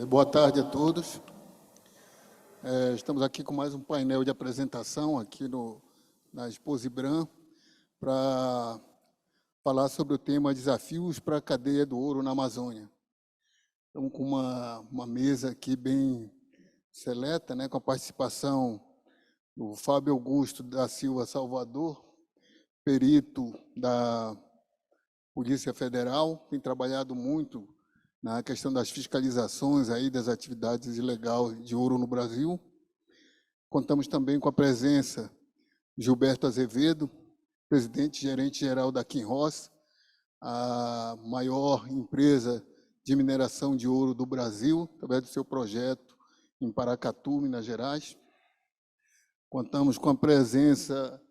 Boa tarde a todos. Estamos aqui com mais um painel de apresentação aqui na Expo Zibram para falar sobre o tema Desafios para a cadeia do ouro na Amazônia. Estamos com uma mesa aqui bem seleta, né, com a participação do Fábio Augusto da Silva Salvador, perito da Polícia Federal, tem trabalhado muito na questão das fiscalizações aí das atividades ilegais de ouro no Brasil. Contamos também com a presença de Gilberto Azevedo, presidente e gerente-geral da Kinross, a maior empresa de mineração de ouro do Brasil, através do seu projeto em Paracatu, Minas Gerais. Contamos com a presença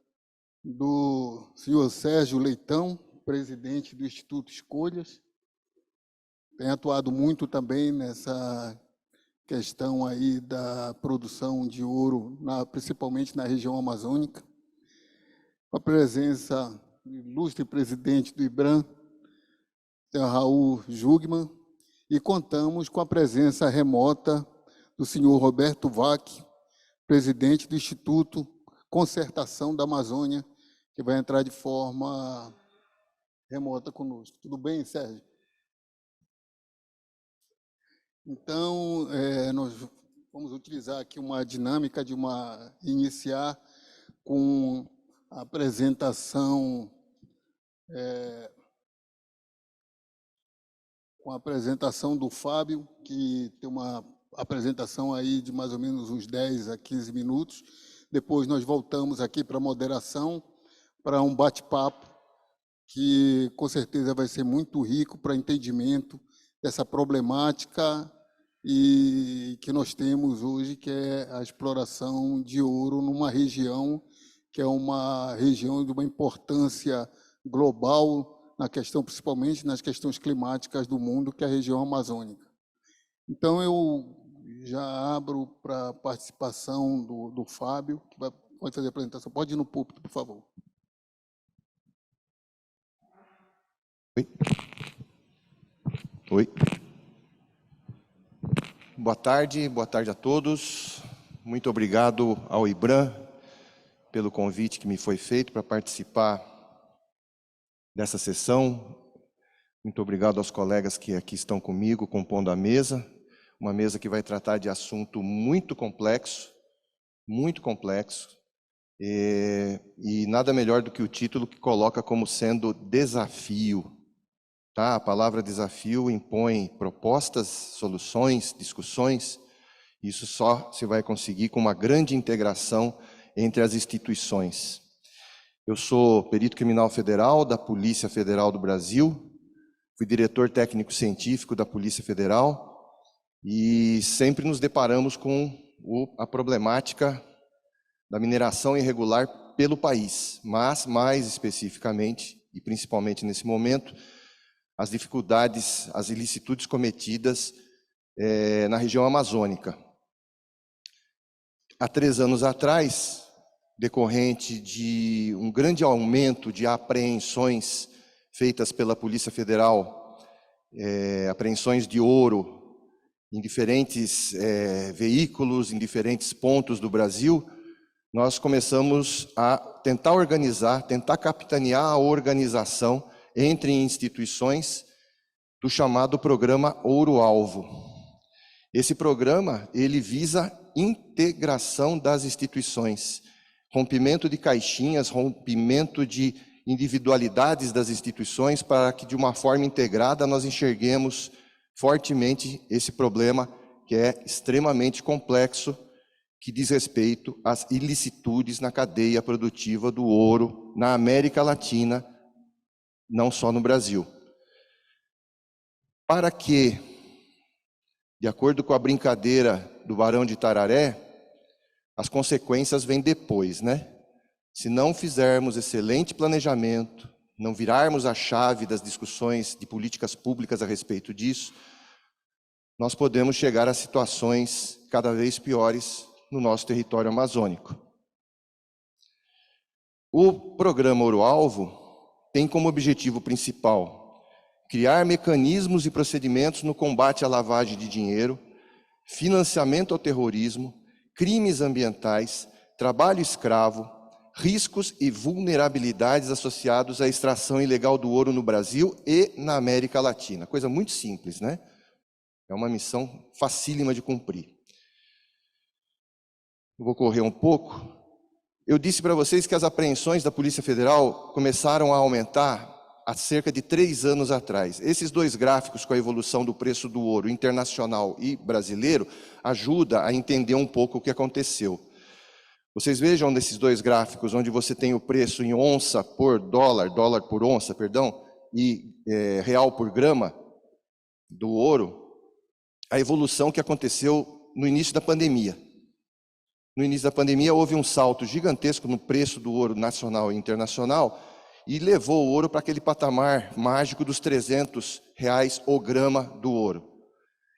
do senhor Sérgio Leitão, presidente do Instituto Escolhas, tem atuado muito também nessa questão aí da produção de ouro, principalmente na região amazônica. A presença do ilustre presidente do IBRAM, Raul Jugman, e contamos com a presença remota do senhor Roberto Vac, presidente do Instituto Concertação da Amazônia, que vai entrar de forma remota conosco. Tudo bem, Sérgio? Então, nós vamos utilizar aqui uma dinâmica de iniciar com a apresentação do Fábio, que tem uma apresentação aí de mais ou menos uns 10 a 15 minutos. Depois nós voltamos aqui para a moderação, para um bate-papo que com certeza vai ser muito rico para entendimento dessa problemática e que nós temos hoje, que é a exploração de ouro numa região que é uma região de uma importância global na questão, principalmente nas questões climáticas do mundo, que é a região amazônica. Então, eu já abro para a participação do Fábio, que pode fazer a apresentação. Pode ir no púlpito, por favor. Oi. Boa tarde a todos. Muito obrigado ao IBRAM pelo convite que me foi feito para participar dessa sessão. Muito obrigado aos colegas que aqui estão comigo, compondo a mesa. Uma mesa que vai tratar de assunto muito complexo, e nada melhor do que o título que coloca como sendo desafio. Tá? A palavra desafio impõe propostas, soluções, discussões. Isso só se vai conseguir com uma grande integração entre as instituições. Eu sou perito criminal federal da Polícia Federal do Brasil, fui diretor técnico-científico da Polícia Federal e sempre nos deparamos com a problemática da mineração irregular pelo país, mas mais especificamente e principalmente nesse momento, as dificuldades, as ilicitudes cometidas na região amazônica. Há 3 anos atrás, decorrente de um grande aumento de apreensões feitas pela Polícia Federal, apreensões de ouro em diferentes veículos, em diferentes pontos do Brasil, nós começamos a tentar organizar, tentar capitanear a organização entre instituições do chamado Programa Ouro Alvo. Esse programa, ele visa integração das instituições, rompimento de caixinhas, rompimento de individualidades das instituições, para que de uma forma integrada nós enxerguemos fortemente esse problema que é extremamente complexo, que diz respeito às ilicitudes na cadeia produtiva do ouro na América Latina, não só no Brasil. Para que, de acordo com a brincadeira do Barão de Tararé, as consequências vêm depois, né? Se não fizermos excelente planejamento, não virarmos a chave das discussões de políticas públicas a respeito disso, nós podemos chegar a situações cada vez piores no nosso território amazônico. O programa Ouro Alvo tem como objetivo principal criar mecanismos e procedimentos no combate à lavagem de dinheiro, financiamento ao terrorismo, crimes ambientais, trabalho escravo, riscos e vulnerabilidades associados à extração ilegal do ouro no Brasil e na América Latina. Coisa muito simples, né? É uma missão facílima de cumprir. Eu vou correr um pouco. Eu disse para vocês que as apreensões da Polícia Federal começaram a aumentar há cerca de 3 anos atrás. Esses dois gráficos com a evolução do preço do ouro internacional e brasileiro ajuda a entender um pouco o que aconteceu. Vocês vejam nesses dois gráficos, onde você tem o preço em onça por dólar, dólar por onça, perdão, e real por grama do ouro, a evolução que aconteceu no início da pandemia. No início da pandemia houve um salto gigantesco no preço do ouro nacional e internacional e levou o ouro para aquele patamar mágico dos R$300 o grama do ouro.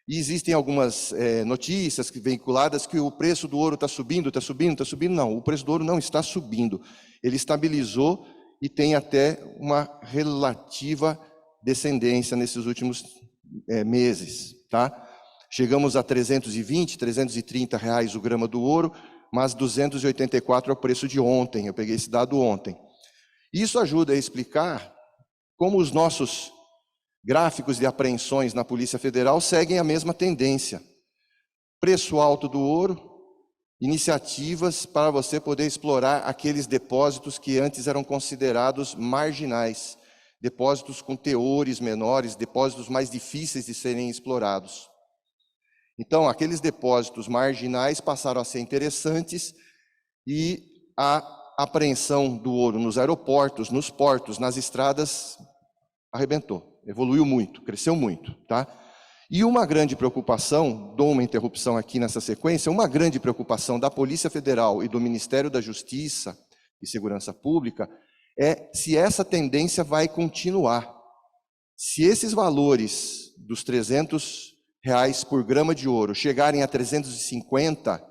E existem algumas notícias veiculadas que o preço do ouro está subindo, está subindo, está subindo. Não, o preço do ouro não está subindo. Ele estabilizou e tem até uma relativa descendência nesses últimos meses, tá? Chegamos a 320, 330 reais o grama do ouro, mas 284 é o preço de ontem. Eu peguei esse dado ontem. Isso ajuda a explicar como os nossos gráficos de apreensões na Polícia Federal seguem a mesma tendência. Preço alto do ouro, iniciativas para você poder explorar aqueles depósitos que antes eram considerados marginais, depósitos com teores menores, depósitos mais difíceis de serem explorados. Então, aqueles depósitos marginais passaram a ser interessantes e a apreensão do ouro nos aeroportos, nos portos, nas estradas, arrebentou, evoluiu muito, cresceu muito, tá? E uma grande preocupação, dou uma interrupção aqui nessa sequência, uma grande preocupação da Polícia Federal e do Ministério da Justiça e Segurança Pública é se essa tendência vai continuar. Se esses valores dos R$300 por grama de ouro chegarem a 350,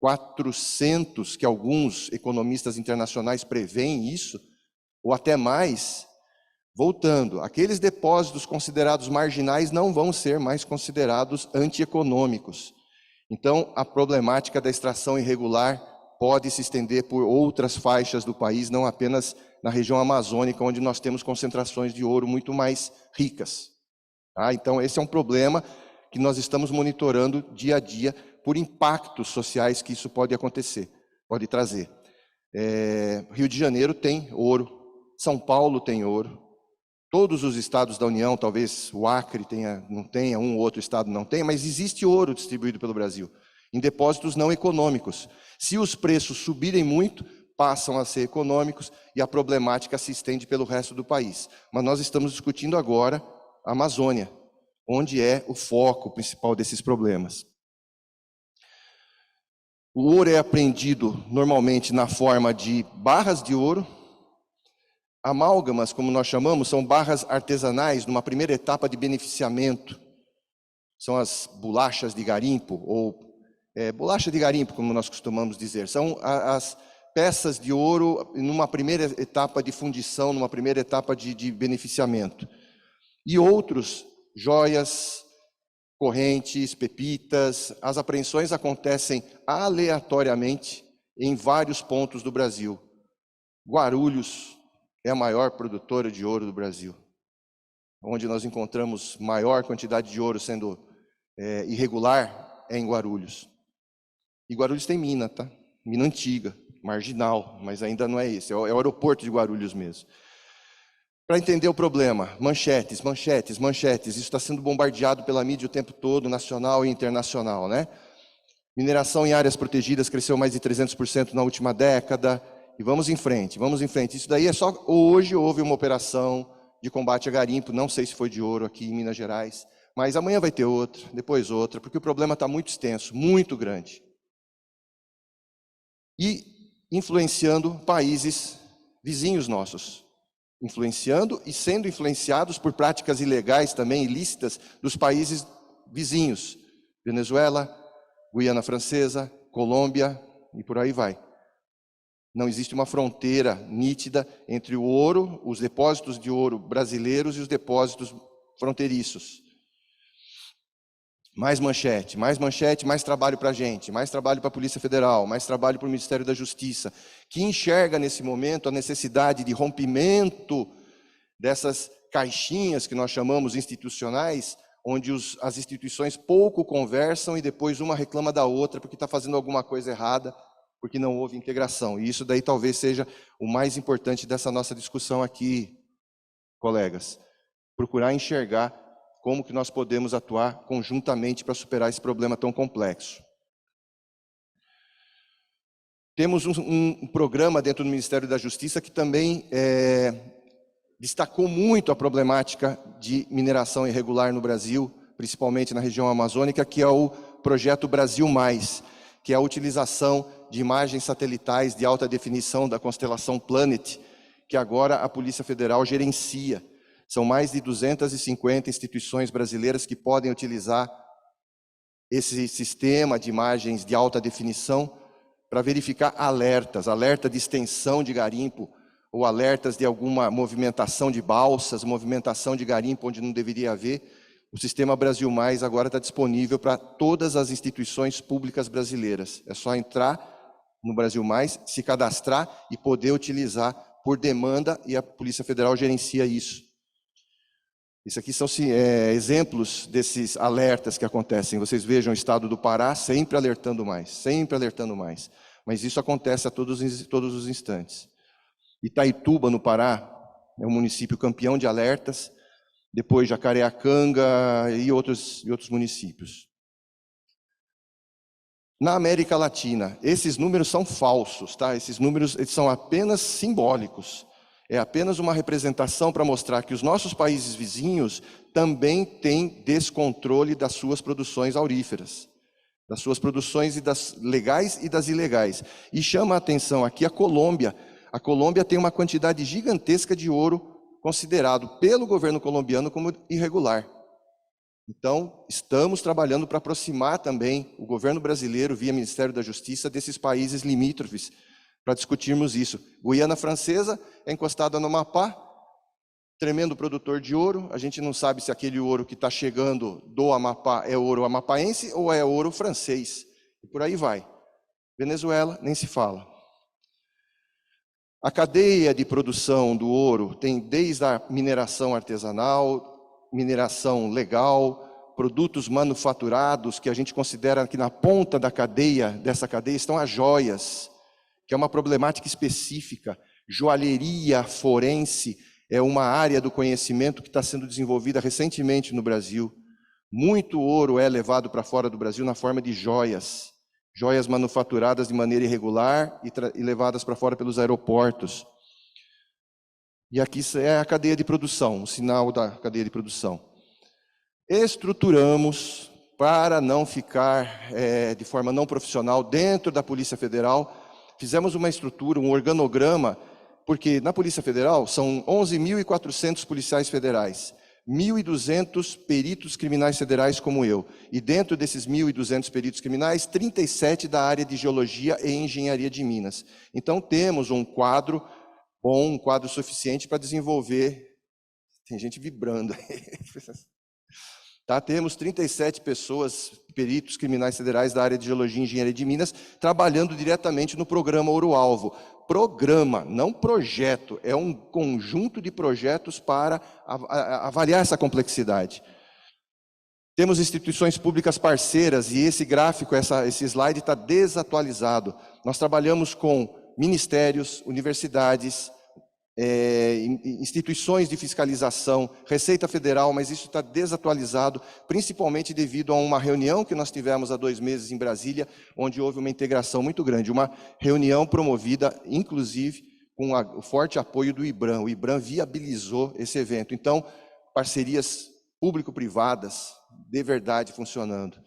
400, que alguns economistas internacionais preveem isso, ou até mais, voltando, aqueles depósitos considerados marginais não vão ser mais considerados antieconômicos. Então, a problemática da extração irregular pode se estender por outras faixas do país, não apenas na região amazônica, onde nós temos concentrações de ouro muito mais ricas. Tá? Então, esse é um problema que nós estamos monitorando dia a dia por impactos sociais que isso pode acontecer, pode trazer. Rio de Janeiro tem ouro, São Paulo tem ouro, todos os estados da União, talvez o Acre não tenha, um ou outro estado não tenha, mas existe ouro distribuído pelo Brasil, em depósitos não econômicos. Se os preços subirem muito, passam a ser econômicos e a problemática se estende pelo resto do país. Mas nós estamos discutindo agora a Amazônia, onde é o foco principal desses problemas. O ouro é apreendido normalmente na forma de barras de ouro. Amálgamas, como nós chamamos, são barras artesanais numa primeira etapa de beneficiamento. São as bolachas de garimpo, ou bolacha de garimpo, como nós costumamos dizer. São as peças de ouro numa primeira etapa de fundição, numa primeira etapa de beneficiamento. E outros, joias, correntes, pepitas. As apreensões acontecem aleatoriamente em vários pontos do Brasil. Guarulhos é a maior produtora de ouro do Brasil, onde nós encontramos maior quantidade de ouro sendo irregular é em Guarulhos. E Guarulhos tem mina, tá? Mina antiga, marginal, mas ainda não é esse, é o aeroporto de Guarulhos mesmo. Para entender o problema, manchetes, manchetes, manchetes, isso está sendo bombardeado pela mídia o tempo todo, nacional e internacional, né? Mineração em áreas protegidas cresceu mais de 300% na última década, e vamos em frente, vamos em frente. Isso daí é só, hoje houve uma operação de combate a garimpo, não sei se foi de ouro aqui em Minas Gerais, mas amanhã vai ter outra, depois outra, porque o problema está muito extenso, muito grande. E influenciando países vizinhos nossos. Influenciando e sendo influenciados por práticas ilegais também, ilícitas, dos países vizinhos. Venezuela, Guiana Francesa, Colômbia e por aí vai. Não existe uma fronteira nítida entre o ouro, os depósitos de ouro brasileiros e os depósitos fronteiriços. Mais manchete, mais trabalho para a gente, mais trabalho para a Polícia Federal, mais trabalho para o Ministério da Justiça, que enxerga nesse momento a necessidade de rompimento dessas caixinhas que nós chamamos institucionais, onde as instituições pouco conversam e depois uma reclama da outra porque está fazendo alguma coisa errada, porque não houve integração. E isso daí talvez seja o mais importante dessa nossa discussão aqui, colegas. Procurar enxergar como que nós podemos atuar conjuntamente para superar esse problema tão complexo. Temos um programa dentro do Ministério da Justiça que também destacou muito a problemática de mineração irregular no Brasil, principalmente na região amazônica, que é o projeto Brasil Mais, que é a utilização de imagens satelitais de alta definição da constelação Planet, que agora a Polícia Federal gerencia. São mais de 250 instituições brasileiras que podem utilizar esse sistema de imagens de alta definição para verificar alerta de extensão de garimpo, ou alertas de alguma movimentação de balsas, movimentação de garimpo onde não deveria haver. O sistema Brasil Mais agora está disponível para todas as instituições públicas brasileiras. É só entrar no Brasil Mais, se cadastrar e poder utilizar por demanda, e a Polícia Federal gerencia isso. Isso aqui são exemplos desses alertas que acontecem. Vocês vejam o estado do Pará sempre alertando mais. Mas isso acontece a todos os instantes. Itaituba, no Pará, é um município campeão de alertas, depois Jacareacanga e outros municípios. Na América Latina, esses números são falsos, tá? Esses números eles são apenas simbólicos. É apenas uma representação para mostrar que os nossos países vizinhos também têm descontrole das suas produções auríferas, das suas produções das legais e das ilegais. E chama a atenção aqui a Colômbia. A Colômbia tem uma quantidade gigantesca de ouro considerado pelo governo colombiano como irregular. Então, estamos trabalhando para aproximar também o governo brasileiro, via Ministério da Justiça, desses países limítrofes, para discutirmos isso. Guiana Francesa é encostada no Amapá, tremendo produtor de ouro. A gente não sabe se aquele ouro que está chegando do Amapá é ouro amapaense ou é ouro francês. E por aí vai. Venezuela, nem se fala. A cadeia de produção do ouro tem desde a mineração artesanal, mineração legal, produtos manufaturados, que a gente considera que na ponta da cadeia, dessa cadeia, estão as joias, que é uma problemática específica. Joalheria forense é uma área do conhecimento que está sendo desenvolvida recentemente no Brasil. Muito ouro é levado para fora do Brasil na forma de joias manufaturadas de maneira irregular e levadas para fora pelos aeroportos. E aqui é a cadeia de produção, o sinal da cadeia de produção. Estruturamos para não ficar de forma não profissional dentro da Polícia Federal. Fizemos uma estrutura, um organograma, porque na Polícia Federal são 11.400 policiais federais, 1.200 peritos criminais federais como eu. E dentro desses 1.200 peritos criminais, 37 da área de Geologia e Engenharia de Minas. Então temos um quadro bom, um quadro suficiente para desenvolver. Tem gente vibrando aí. Tá, temos 37 pessoas, peritos criminais federais da área de Geologia e Engenharia de Minas, trabalhando diretamente no programa Ouro Alvo. Programa, não projeto, é um conjunto de projetos para avaliar essa complexidade. Temos instituições públicas parceiras, e esse gráfico, esse slide está desatualizado. Nós trabalhamos com ministérios, universidades, instituições de fiscalização, Receita Federal, mas isso está desatualizado, principalmente devido a uma reunião que nós tivemos há 2 meses em Brasília, onde houve uma integração muito grande, uma reunião promovida, inclusive, com o forte apoio do IBRAM. O IBRAM viabilizou esse evento. Então, parcerias público-privadas, de verdade, funcionando.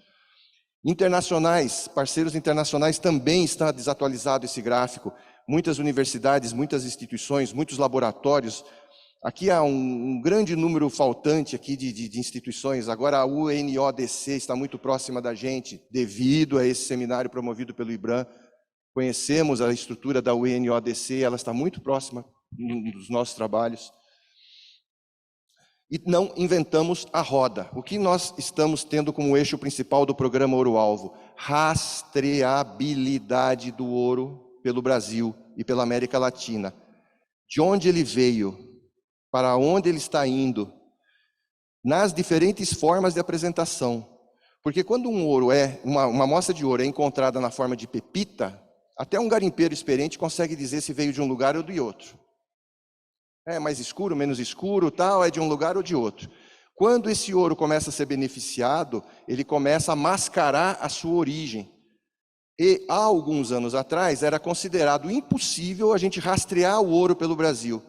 Internacionais, parceiros internacionais, também está desatualizado esse gráfico. Muitas universidades, muitas instituições, muitos laboratórios. Aqui há um grande número faltante aqui de instituições. Agora a UNODC está muito próxima da gente, devido a esse seminário promovido pelo IBRAM. Conhecemos a estrutura da UNODC, ela está muito próxima dos nossos trabalhos. e não inventamos a roda. O que nós estamos tendo como eixo principal do programa Ouro Alvo? Rastreabilidade do ouro pelo Brasil e pela América Latina. De onde ele veio, para onde ele está indo, nas diferentes formas de apresentação. Porque quando um ouro uma amostra de ouro é encontrada na forma de pepita, até um garimpeiro experiente consegue dizer se veio de um lugar ou de outro. É mais escuro, menos escuro, tal, é de um lugar ou de outro. Quando esse ouro começa a ser beneficiado, ele começa a mascarar a sua origem. E há alguns anos atrás era considerado impossível a gente rastrear o ouro pelo Brasil.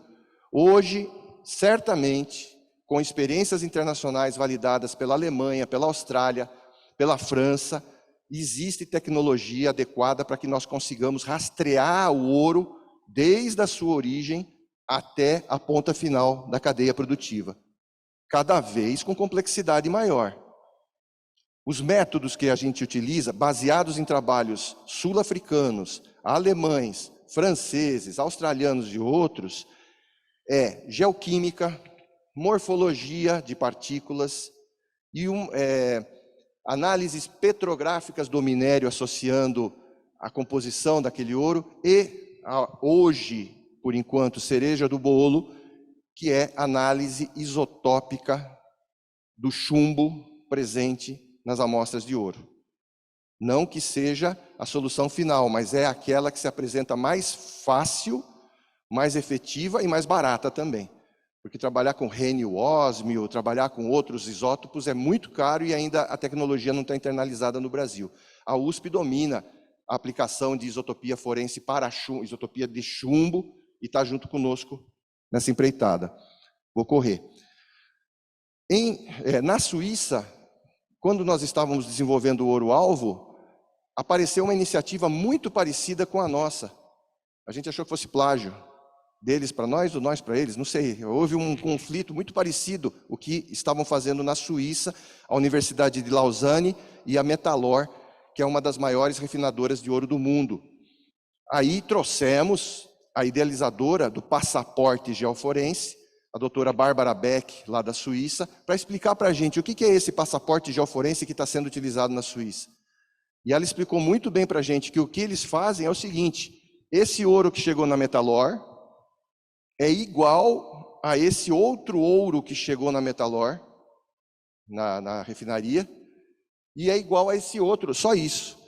Hoje, certamente, com experiências internacionais validadas pela Alemanha, pela Austrália, pela França, existe tecnologia adequada para que nós consigamos rastrear o ouro desde a sua origem até a ponta final da cadeia produtiva, cada vez com complexidade maior. Os métodos que a gente utiliza, baseados em trabalhos sul-africanos, alemães, franceses, australianos e outros, é geoquímica, morfologia de partículas e análises petrográficas do minério associando a composição daquele ouro e, hoje, por enquanto, cereja do bolo, que é análise isotópica do chumbo presente nas amostras de ouro. Não que seja a solução final, mas é aquela que se apresenta mais fácil, mais efetiva e mais barata também. Porque trabalhar com rênio ósmio, trabalhar com outros isótopos é muito caro e ainda a tecnologia não está internalizada no Brasil. A USP domina a aplicação de isotopia forense para chumbo, isotopia de chumbo, e está junto conosco nessa empreitada. Vou correr. Na Suíça, quando nós estávamos desenvolvendo o Ouro Alvo, apareceu uma iniciativa muito parecida com a nossa. A gente achou que fosse plágio. Deles para nós ou nós para eles, não sei. Houve um conflito muito parecido, o que estavam fazendo na Suíça, a Universidade de Lausanne e a Metalor, que é uma das maiores refinadoras de ouro do mundo. Aí trouxemos a idealizadora do passaporte geoforense, a doutora Bárbara Beck, lá da Suíça, para explicar para a gente o que é esse passaporte geoforense que está sendo utilizado na Suíça. E ela explicou muito bem para a gente que o que eles fazem é o seguinte: esse ouro que chegou na Metalor é igual a esse outro ouro que chegou na Metalor, na refinaria, e é igual a esse outro, só isso.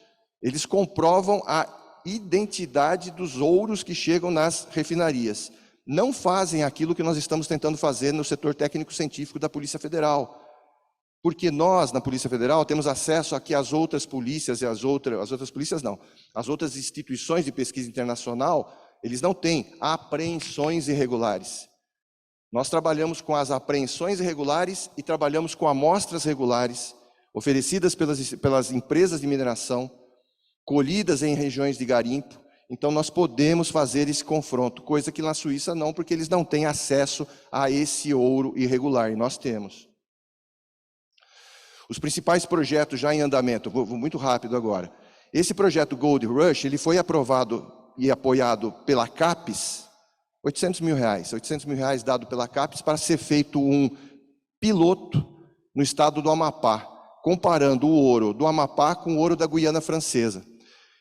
Eles comprovam a identidade dos ouros que chegam nas refinarias. Não fazem aquilo que nós estamos tentando fazer no setor técnico-científico da Polícia Federal. Porque nós, na Polícia Federal, temos acesso a que as outras polícias e as outras polícias não, as outras instituições de pesquisa internacional, eles não têm apreensões irregulares. Nós trabalhamos com as apreensões irregulares e trabalhamos com amostras regulares, oferecidas pelas empresas de mineração, colhidas em regiões de garimpo. Então nós podemos fazer esse confronto, coisa que na Suíça não, porque eles não têm acesso a esse ouro irregular, e nós temos. Os principais projetos já em andamento, vou muito rápido agora. Esse projeto Gold Rush, ele foi aprovado e apoiado pela CAPES, R$800 mil dado pela CAPES para ser feito um piloto no estado do Amapá, comparando o ouro do Amapá com o ouro da Guiana Francesa.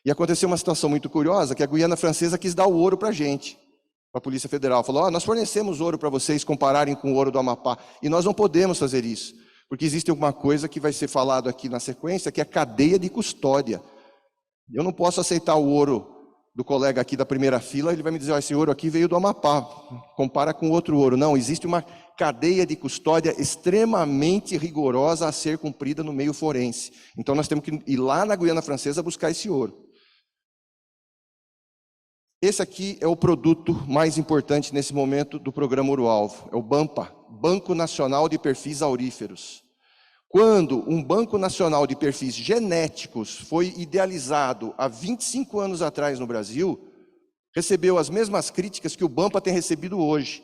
E aconteceu uma situação muito curiosa, que a Guiana Francesa quis dar o ouro para a gente, para a Polícia Federal. Falou, nós fornecemos ouro para vocês compararem com o ouro do Amapá. E nós não podemos fazer isso, porque existe alguma coisa que vai ser falado aqui na sequência, que é cadeia de custódia. Eu não posso aceitar o ouro do colega aqui da primeira fila, ele vai me dizer, esse ouro aqui veio do Amapá, compara com outro ouro. Não, existe uma cadeia de custódia extremamente rigorosa a ser cumprida no meio forense. Então nós temos que ir lá na Guiana Francesa buscar esse ouro. Esse aqui é o produto mais importante nesse momento do programa Ouro Alvo, é o BANPA, Banco Nacional de Perfis Auríferos. Quando um Banco Nacional de Perfis Genéticos foi idealizado há 25 anos atrás no Brasil, recebeu as mesmas críticas que o BANPA tem recebido hoje,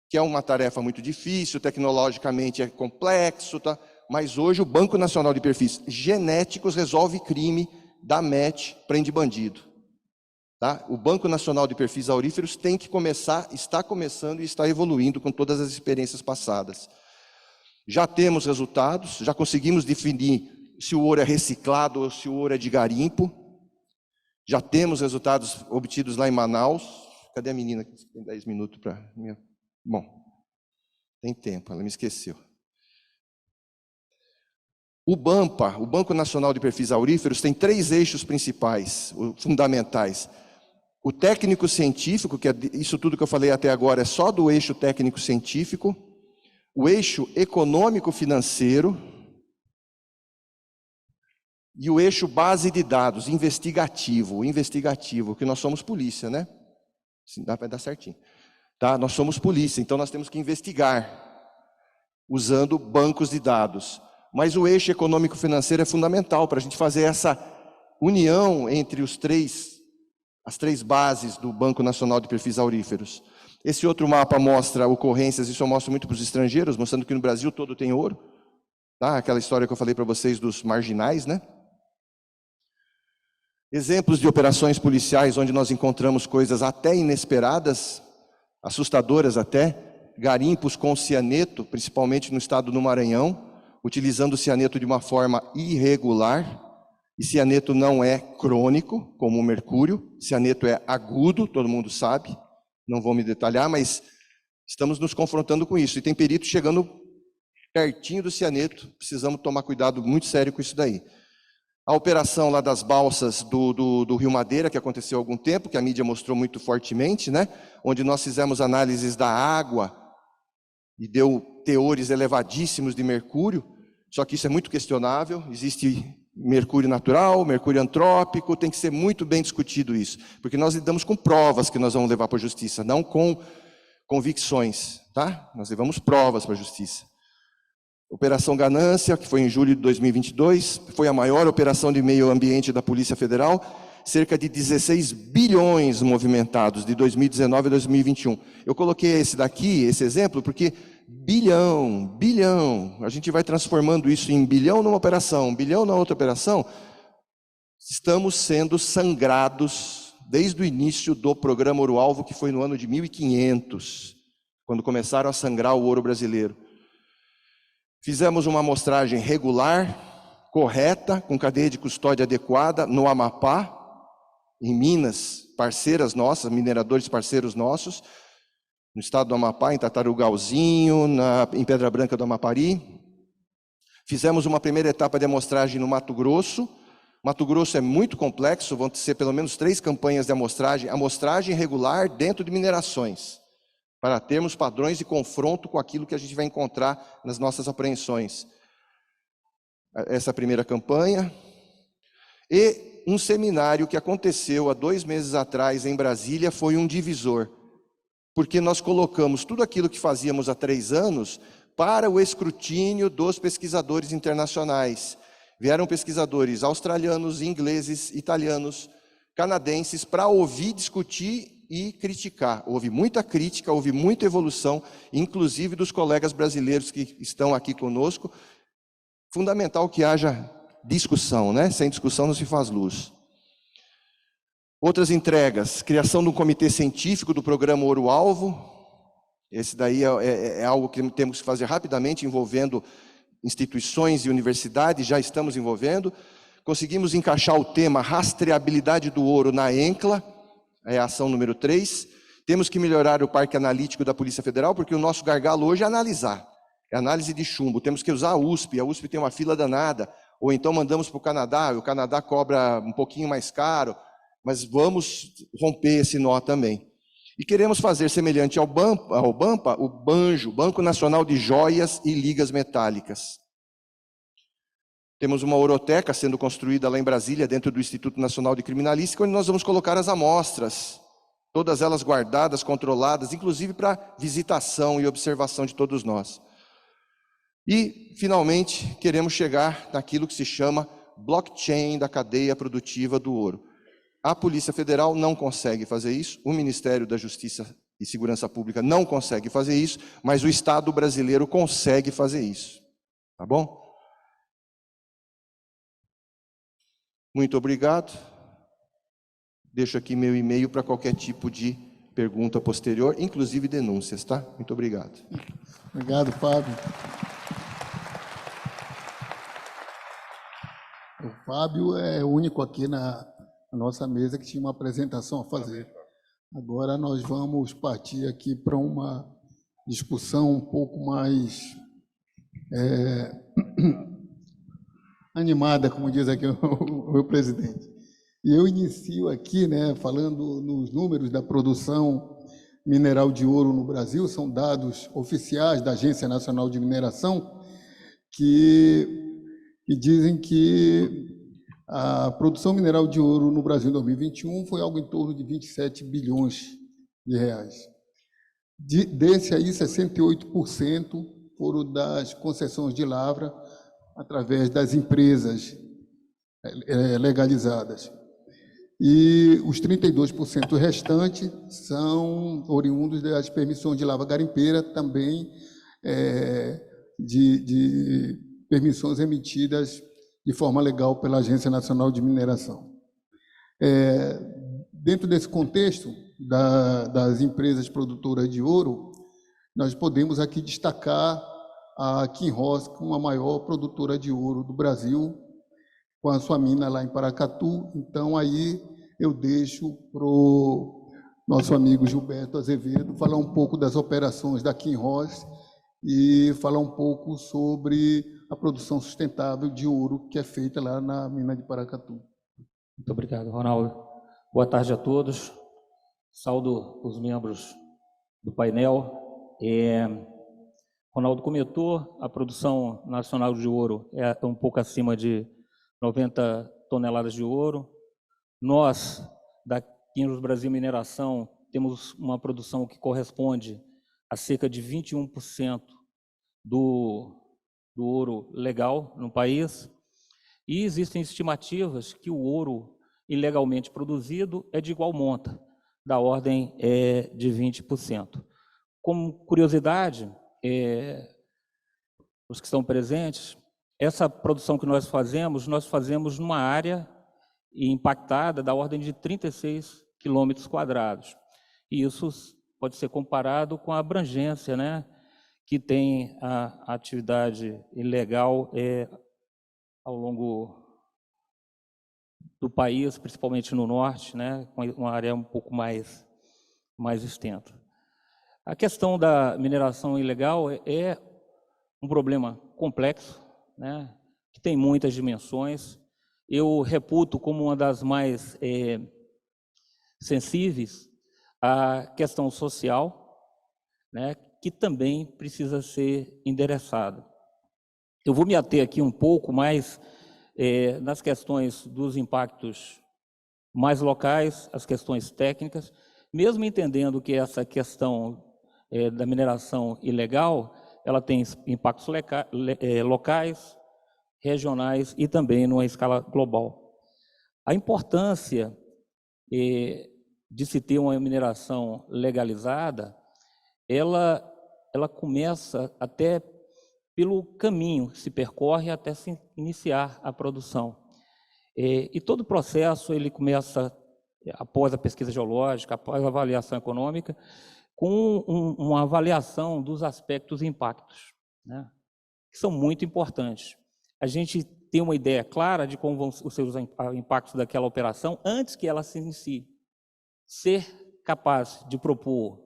que é uma tarefa muito difícil, tecnologicamente é complexo, tá? Mas hoje o Banco Nacional de Perfis Genéticos resolve crime, dá match, prende bandido. Tá? O Banco Nacional de Perfis Auríferos tem que começar, está começando e está evoluindo com todas as experiências passadas. Já temos resultados, já conseguimos definir se o ouro é reciclado ou se o ouro é de garimpo. Já temos resultados obtidos lá em Manaus. Cadê a menina? Tem 10 minutos para... Bom, tem tempo, ela me esqueceu. O BANPA, o Banco Nacional de Perfis Auríferos, tem 3 eixos principais, fundamentais. O técnico científico, que é isso tudo que eu falei até agora é só do eixo técnico científico. O eixo econômico financeiro. E o eixo base de dados, investigativo, que nós somos polícia, né? Vai dar certinho. Tá? Nós somos polícia, então nós temos que investigar, usando bancos de dados. Mas o eixo econômico-financeiro é fundamental para a gente fazer essa união entre as 3 bases do Banco Nacional de Perfis Auríferos. Esse outro mapa mostra ocorrências, isso eu mostro muito para os estrangeiros, mostrando que no Brasil todo tem ouro. Tá? Aquela história que eu falei para vocês dos marginais, né? Exemplos de operações policiais onde nós encontramos coisas até inesperadas, assustadoras até, garimpos com cianeto, principalmente no estado do Maranhão, utilizando o cianeto de uma forma irregular, e cianeto não é crônico, como o mercúrio, cianeto é agudo, todo mundo sabe, não vou me detalhar, mas estamos nos confrontando com isso, e tem peritos chegando pertinho do cianeto, precisamos tomar cuidado muito sério com isso daí. A operação lá das balsas do Rio Madeira, que aconteceu há algum tempo, que a mídia mostrou muito fortemente, né? Onde nós fizemos análises da água e deu teores elevadíssimos de mercúrio, só que isso é muito questionável, existe mercúrio natural, mercúrio antrópico, tem que ser muito bem discutido isso, porque nós lidamos com provas que nós vamos levar para a justiça, não com convicções, tá? Nós levamos provas para a justiça. Operação Ganância, que foi em julho de 2022, foi a maior operação de meio ambiente da Polícia Federal, cerca de 16 bilhões movimentados de 2019 a 2021. Eu coloquei esse exemplo, porque bilhão, a gente vai transformando isso em bilhão numa operação, bilhão na outra operação, estamos sendo sangrados desde o início do programa Ouro Alvo, que foi no ano de 1500, quando começaram a sangrar o ouro brasileiro. Fizemos uma amostragem regular, correta, com cadeia de custódia adequada no Amapá, em Minas, parceiras nossas, mineradores parceiros nossos, no estado do Amapá, em Tatarugalzinho, em Pedra Branca do Amapari. Fizemos uma primeira etapa de amostragem no Mato Grosso. Mato Grosso é muito complexo, vão ser pelo menos 3 campanhas de amostragem regular dentro de minerações, para termos padrões de confronto com aquilo que a gente vai encontrar nas nossas apreensões. Essa primeira campanha. E um seminário que aconteceu há 2 meses atrás em Brasília foi um divisor, porque nós colocamos tudo aquilo que fazíamos há 3 anos para o escrutínio dos pesquisadores internacionais. Vieram pesquisadores australianos, ingleses, italianos, canadenses, para ouvir, discutir e criticar. Houve muita crítica, houve muita evolução, inclusive dos colegas brasileiros que estão aqui conosco. Fundamental que haja discussão, né? Sem discussão não se faz luz. Outras entregas, criação de um comitê científico do programa Ouro Alvo. Esse daí é algo que temos que fazer rapidamente, envolvendo instituições e universidades, já estamos envolvendo. Conseguimos encaixar o tema rastreabilidade do ouro na ENCLA, é a ação número 3. Temos que melhorar o parque analítico da Polícia Federal, porque o nosso gargalo hoje é analisar. É análise de chumbo. Temos que usar a USP tem uma fila danada. Ou então mandamos para o Canadá cobra um pouquinho mais caro, mas vamos romper esse nó também. E queremos fazer semelhante ao BANPA, o BANJO, Banco Nacional de Joias e Ligas Metálicas. Temos uma oroteca sendo construída lá em Brasília, dentro do Instituto Nacional de Criminalística, onde nós vamos colocar as amostras, todas elas guardadas, controladas, inclusive para visitação e observação de todos nós. E, finalmente, queremos chegar naquilo que se chama blockchain da cadeia produtiva do ouro. A Polícia Federal não consegue fazer isso, o Ministério da Justiça e Segurança Pública não consegue fazer isso, mas o Estado brasileiro consegue fazer isso. Tá bom? Muito obrigado. Deixo aqui meu e-mail para qualquer tipo de pergunta posterior, inclusive denúncias, tá? Muito obrigado. Obrigado, Fábio. O Fábio é o único aqui na nossa mesa que tinha uma apresentação a fazer. Agora nós vamos partir aqui para uma discussão um pouco mais animada, como diz aqui o meu presidente. E eu inicio aqui, né, falando nos números da produção mineral de ouro no Brasil, são dados oficiais da Agência Nacional de Mineração, que dizem que a produção mineral de ouro no Brasil em 2021 foi algo em torno de 27 bilhões de reais. Desse aí, 68% foram das concessões de lavra através das empresas legalizadas. E os 32% restantes são oriundos das permissões de lavra garimpeira, também de permissões emitidas de forma legal pela Agência Nacional de Mineração. Dentro desse contexto das empresas produtoras de ouro, nós podemos aqui destacar a Kinross, como a maior produtora de ouro do Brasil, com a sua mina lá em Paracatu. Então, aí eu deixo para o nosso amigo Gilberto Azevedo falar um pouco das operações da Kinross e falar um pouco sobre a produção sustentável de ouro que é feita lá na mina de Paracatu. Muito obrigado, Ronaldo. Boa tarde a todos. Saúdo os membros do painel. Ronaldo comentou, a produção nacional de ouro é um pouco acima de 90 toneladas de ouro. Nós, da Kinross Brasil Mineração, temos uma produção que corresponde a cerca de 21% do ouro legal no país. E existem estimativas que o ouro ilegalmente produzido é de igual monta, da ordem de 20%. Como curiosidade, os que estão presentes, essa produção que nós fazemos numa área impactada da ordem de 36 quilômetros quadrados. E isso pode ser comparado com a abrangência, né, que tem a atividade ilegal ao longo do país, principalmente no norte, né, com uma área um pouco mais extensa. A questão da mineração ilegal é um problema complexo, né, que tem muitas dimensões. Eu reputo como uma das mais sensíveis a questão social, né, que também precisa ser endereçada. Eu vou me ater aqui um pouco mais nas questões dos impactos mais locais, as questões técnicas, mesmo entendendo que essa questão da mineração ilegal, ela tem impactos locais, regionais e também numa escala global. A importância de se ter uma mineração legalizada, ela começa até pelo caminho que se percorre até se iniciar a produção. E todo o processo ele começa após a pesquisa geológica, após a avaliação econômica, com uma avaliação dos aspectos e impactos, né, que são muito importantes. A gente tem uma ideia clara de como vão ser os impactos daquela operação antes que ela se inicie. Ser capaz de propor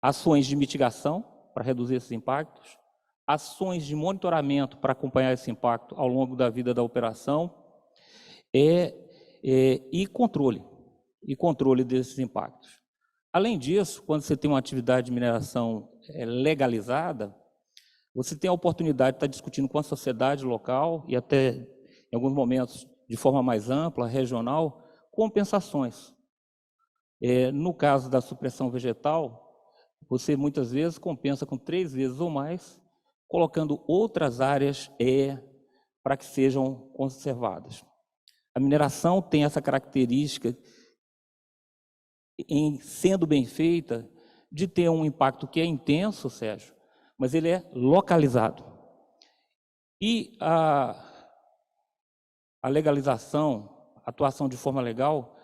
ações de mitigação para reduzir esses impactos, ações de monitoramento para acompanhar esse impacto ao longo da vida da operação e controle desses impactos. Além disso, quando você tem uma atividade de mineração legalizada, você tem a oportunidade de estar discutindo com a sociedade local e até, em alguns momentos, de forma mais ampla, regional, compensações. No caso da supressão vegetal, você muitas vezes compensa com 3 vezes ou mais, colocando outras áreas para que sejam conservadas. A mineração tem essa característica, em sendo bem feita, de ter um impacto que é intenso, Sérgio, mas ele é localizado. E a legalização, a atuação de forma legal,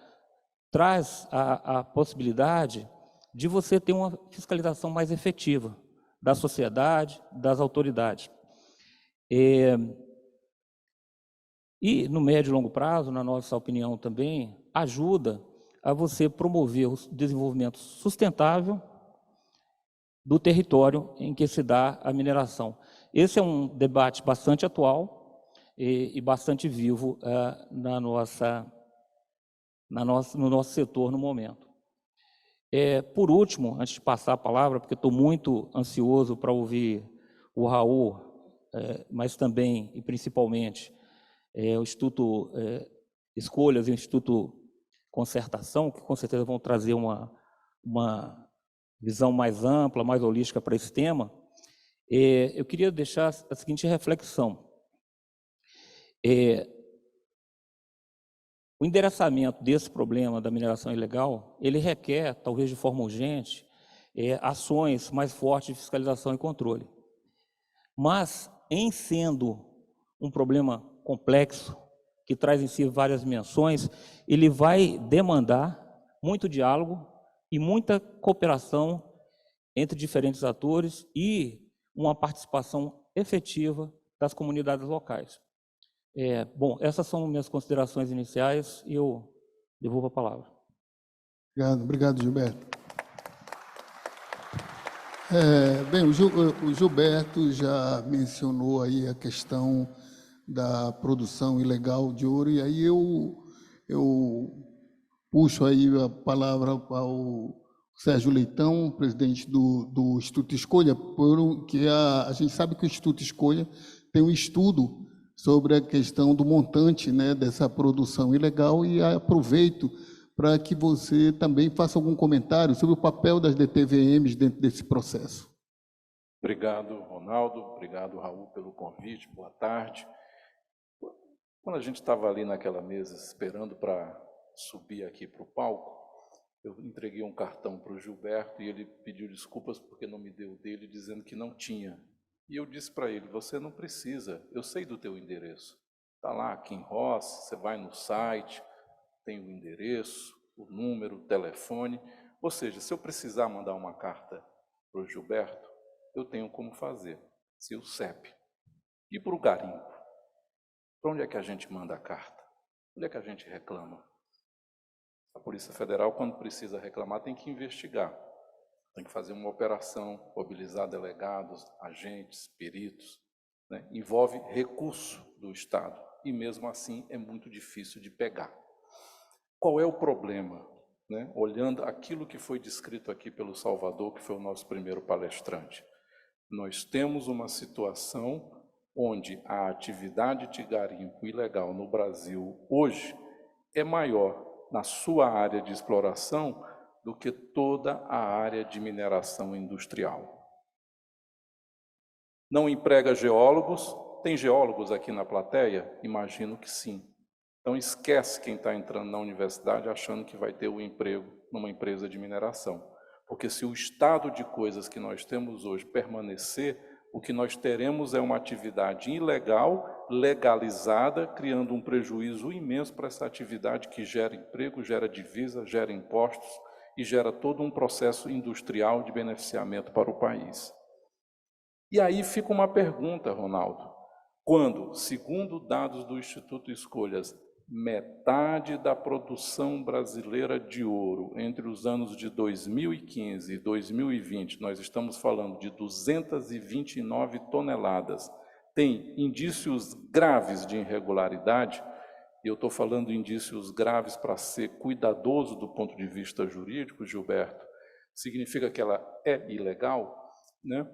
traz a possibilidade de você ter uma fiscalização mais efetiva da sociedade, das autoridades. E no médio e longo prazo, na nossa opinião também, ajuda a você promover o desenvolvimento sustentável do território em que se dá a mineração. Esse é um debate bastante atual e bastante vivo no nosso setor no momento. Por último, antes de passar a palavra, porque estou muito ansioso para ouvir o Raul, mas também e principalmente o Instituto Escolhas e o Instituto Concertação, que com certeza vão trazer uma visão mais ampla, mais holística para esse tema, eu queria deixar a seguinte reflexão. O endereçamento desse problema da mineração ilegal, ele requer, talvez de forma urgente, ações mais fortes de fiscalização e controle. Mas, em sendo um problema complexo, que traz em si várias dimensões, ele vai demandar muito diálogo e muita cooperação entre diferentes atores e uma participação efetiva das comunidades locais. Bom, essas são minhas considerações iniciais e eu devolvo a palavra. Obrigado, Gilberto. Bem, o Gilberto já mencionou aí a questão da produção ilegal de ouro, e aí eu puxo aí a palavra ao Sérgio Leitão, presidente do Instituto Escolha, que a gente sabe que o Instituto Escolha tem um estudo sobre a questão do montante, né, dessa produção ilegal, e aproveito para que você também faça algum comentário sobre o papel das DTVMs dentro desse processo. Obrigado, Ronaldo. Obrigado, Raul, pelo convite. Boa tarde. Quando a gente estava ali naquela mesa esperando para subir aqui para o palco, eu entreguei um cartão para o Gilberto e ele pediu desculpas porque não me deu o dele, dizendo que não tinha. E eu disse para ele, você não precisa, eu sei do teu endereço. Está lá, Kim Ross, você vai no site, tem o endereço, o número, o telefone. Ou seja, se eu precisar mandar uma carta para o Gilberto, eu tenho como fazer, se o CEP. E para o garimpo? Para onde é que a gente manda a carta? Onde é que a gente reclama? A Polícia Federal, quando precisa reclamar, tem que investigar. Tem que fazer uma operação, mobilizar delegados, agentes, peritos, né? Envolve recurso do Estado e, mesmo assim, é muito difícil de pegar. Qual é o problema? Né? Olhando aquilo que foi descrito aqui pelo Salvador, que foi o nosso primeiro palestrante. Nós temos uma situação onde a atividade de garimpo ilegal no Brasil hoje é maior na sua área de exploração do que toda a área de mineração industrial. Não emprega geólogos? Tem geólogos aqui na plateia? Imagino que sim. Então esquece quem está entrando na universidade achando que vai ter um emprego numa empresa de mineração. Porque se o estado de coisas que nós temos hoje permanecer, o que nós teremos é uma atividade ilegal, legalizada, criando um prejuízo imenso para essa atividade que gera emprego, gera divisa, gera impostos e gera todo um processo industrial de beneficiamento para o país. E aí fica uma pergunta, Ronaldo. Quando, segundo dados do Instituto Escolhas, metade da produção brasileira de ouro entre os anos de 2015 e 2020, nós estamos falando de 229 toneladas, tem indícios graves de irregularidade, e eu estou falando indícios graves para ser cuidadoso do ponto de vista jurídico, Gilberto, significa que ela é ilegal, né?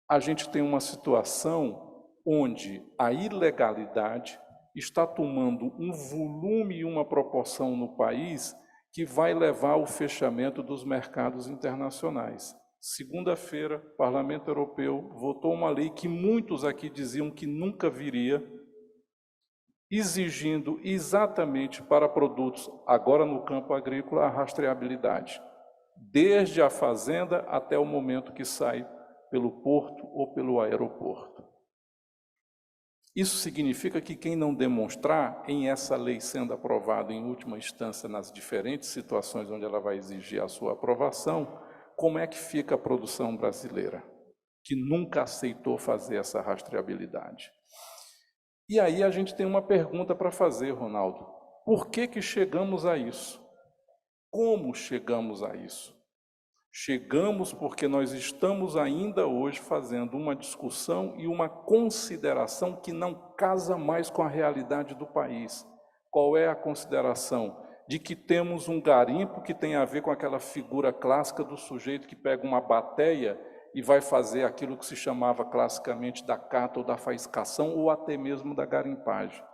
A gente tem uma situação onde a ilegalidade está tomando um volume e uma proporção no país que vai levar ao fechamento dos mercados internacionais. Segunda-feira, o Parlamento Europeu votou uma lei que muitos aqui diziam que nunca viria, exigindo exatamente para produtos, agora no campo agrícola, a rastreabilidade, desde a fazenda até o momento que sai pelo porto ou pelo aeroporto. Isso significa que quem não demonstrar, em essa lei sendo aprovada em última instância nas diferentes situações onde ela vai exigir a sua aprovação, como é que fica a produção brasileira, que nunca aceitou fazer essa rastreabilidade? E aí a gente tem uma pergunta para fazer, Ronaldo. Por que chegamos a isso? Como chegamos a isso? Chegamos porque nós estamos ainda hoje fazendo uma discussão e uma consideração que não casa mais com a realidade do país. Qual é a consideração? De que temos um garimpo que tem a ver com aquela figura clássica do sujeito que pega uma bateia e vai fazer aquilo que se chamava classicamente da cata ou da faiscação ou até mesmo da garimpagem.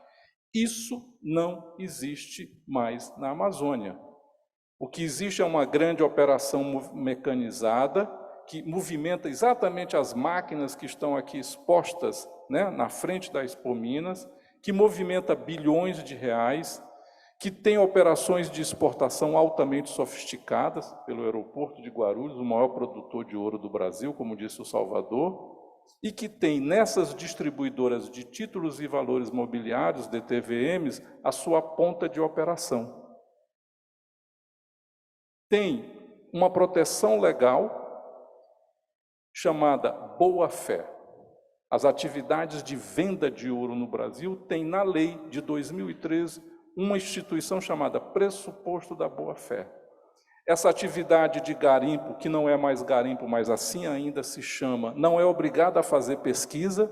Isso não existe mais na Amazônia. O que existe é uma grande operação mecanizada que movimenta exatamente as máquinas que estão aqui expostas, né, na frente da Expo Minas, que movimenta bilhões de reais, que tem operações de exportação altamente sofisticadas pelo aeroporto de Guarulhos, o maior produtor de ouro do Brasil, como disse o Salvador, e que tem nessas distribuidoras de títulos e valores mobiliários, DTVMs, a sua ponta de operação. Tem uma proteção legal chamada boa-fé. As atividades de venda de ouro no Brasil têm na lei de 2013 uma instituição chamada pressuposto da boa-fé. Essa atividade de garimpo, que não é mais garimpo, mas assim ainda se chama, não é obrigada a fazer pesquisa.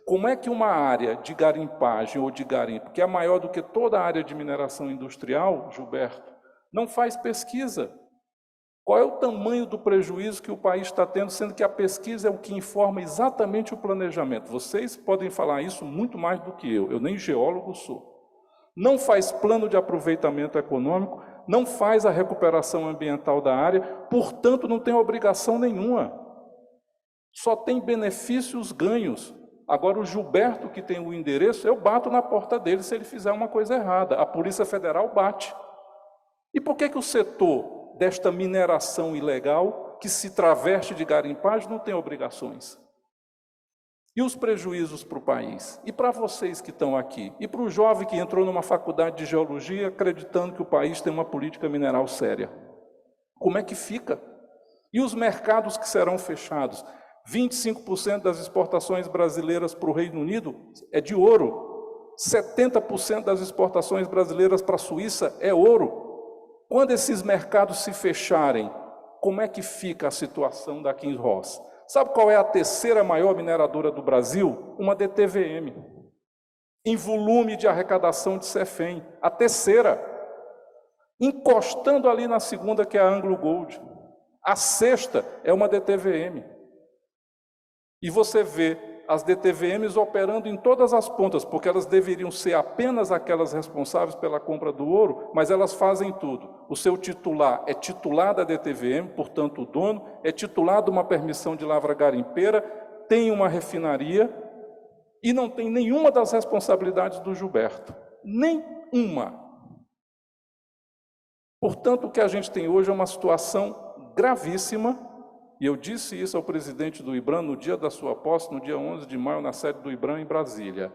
Como é que uma área de garimpagem ou de garimpo, que é maior do que toda a área de mineração industrial, Gilberto, não faz pesquisa? Qual é o tamanho do prejuízo que o país está tendo, sendo que a pesquisa é o que informa exatamente o planejamento? Vocês podem falar isso muito mais do que eu nem geólogo sou. Não faz plano de aproveitamento econômico, não faz a recuperação ambiental da área, portanto não tem obrigação nenhuma. Só tem benefícios, ganhos. Agora o Gilberto, que tem o endereço, eu bato na porta dele se ele fizer uma coisa errada. A Polícia Federal bate. E por que o setor desta mineração ilegal, que se traveste de garimpagem, não tem obrigações? E os prejuízos para o país? E para vocês que estão aqui? E para o jovem que entrou numa faculdade de geologia acreditando que o país tem uma política mineral séria? Como é que fica? E os mercados que serão fechados? 25% das exportações brasileiras para o Reino Unido é de ouro. 70% das exportações brasileiras para a Suíça é ouro. Quando esses mercados se fecharem, como é que fica a situação da Kinross? Sabe qual é a terceira maior mineradora do Brasil? Uma DTVM. Em volume de arrecadação de CEFEM. A terceira. Encostando ali na segunda, que é a Anglo Gold. A sexta é uma DTVM. E você vê as DTVMs operando em todas as pontas, porque elas deveriam ser apenas aquelas responsáveis pela compra do ouro, mas elas fazem tudo. O seu titular é titular da DTVM, portanto o dono, é titular de uma permissão de lavra garimpeira, tem uma refinaria e não tem nenhuma das responsabilidades do Gilberto. Nenhuma. Portanto, o que a gente tem hoje é uma situação gravíssima. E eu disse isso ao presidente do IBRAM no dia da sua posse, no dia 11 de maio, na sede do IBRAM em Brasília.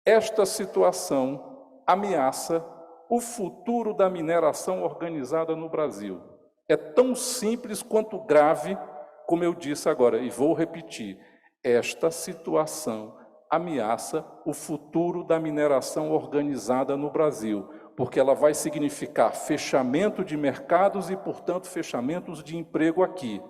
Esta situação ameaça o futuro da mineração organizada no Brasil. É tão simples quanto grave, como eu disse agora, e vou repetir. Esta situação ameaça o futuro da mineração organizada no Brasil, porque ela vai significar fechamento de mercados e, portanto, fechamentos de emprego aqui.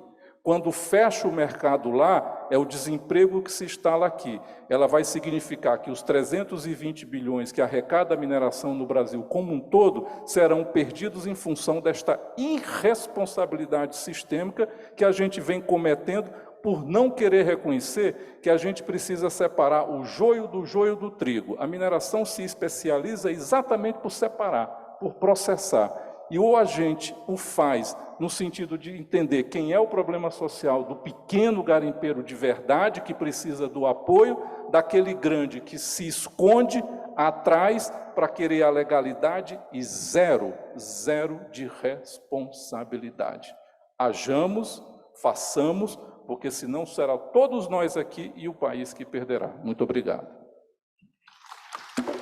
Quando fecha o mercado lá, é o desemprego que se instala aqui. Ela vai significar que os 320 bilhões que arrecada a mineração no Brasil como um todo serão perdidos em função desta irresponsabilidade sistêmica que a gente vem cometendo por não querer reconhecer que a gente precisa separar o joio do trigo. A mineração se especializa exatamente por separar, por processar. E ou a gente o faz no sentido de entender quem é o problema social do pequeno garimpeiro de verdade, que precisa do apoio, daquele grande que se esconde atrás para querer a legalidade e zero de responsabilidade. Hajamos, façamos, porque senão será todos nós aqui e o país que perderá. Muito obrigado.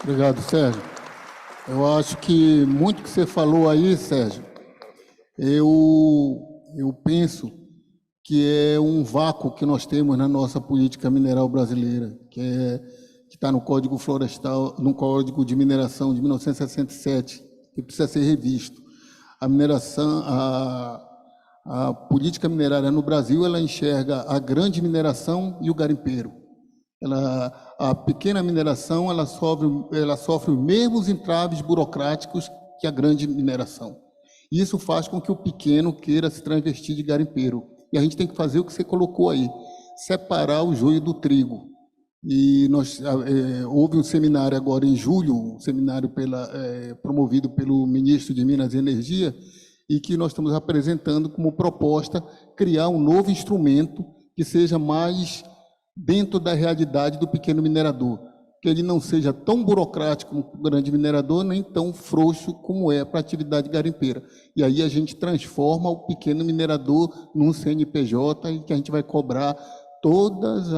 Obrigado, Sérgio. Eu acho que muito que você falou aí, Sérgio, eu penso que é um vácuo que nós temos na nossa política mineral brasileira, que está no Código Florestal, no Código de Mineração de 1967, que precisa ser revisto. A mineração, a política minerária no Brasil, ela enxerga a grande mineração e o garimpeiro. A pequena mineração, ela sofre os mesmos entraves burocráticos que a grande mineração. Isso faz com que o pequeno queira se transvestir de garimpeiro. E a gente tem que fazer o que você colocou aí, separar o joio do trigo. E houve um seminário agora em julho, um seminário promovido pelo ministro de Minas e Energia, e que nós estamos apresentando como proposta criar um novo instrumento que seja mais dentro da realidade do pequeno minerador, que ele não seja tão burocrático como o grande minerador, nem tão frouxo como é para a atividade garimpeira. E aí a gente transforma o pequeno minerador num CNPJ e que a gente vai cobrar todas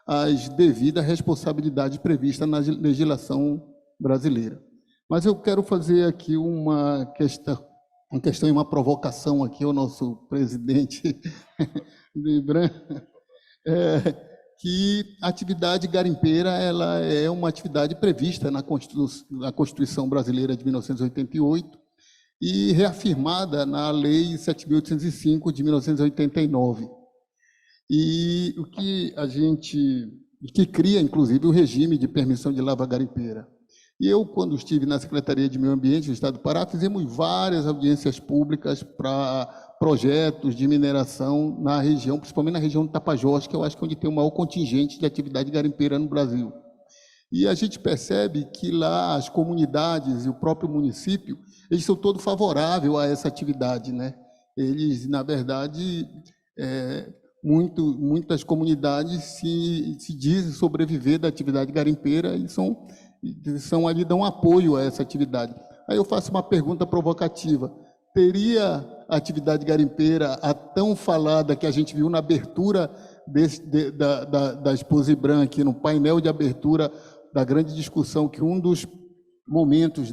as devidas responsabilidades previstas na legislação brasileira. Mas eu quero fazer aqui uma questão e uma provocação aqui ao nosso presidente do IBRAM, que a atividade garimpeira ela é uma atividade prevista na Constituição Brasileira de 1988 e reafirmada na Lei 7.805 de 1989. E o que cria, inclusive, o regime de permissão de lavra garimpeira. E eu, quando estive na Secretaria de Meio Ambiente do Estado do Pará, fizemos várias audiências públicas para projetos de mineração na região, principalmente na região do Tapajós, que eu acho que é onde tem o maior contingente de atividade garimpeira no Brasil. E a gente percebe que lá as comunidades e o próprio município, eles são todos favoráveis a essa atividade, né? Eles, na verdade, muitas comunidades se dizem sobreviver da atividade garimpeira e são ali, dão apoio a essa atividade. Aí eu faço uma pergunta provocativa. Teria a atividade garimpeira, a tão falada que a gente viu na abertura da Expo IBRAM, aqui no painel de abertura da grande discussão, que um dos momentos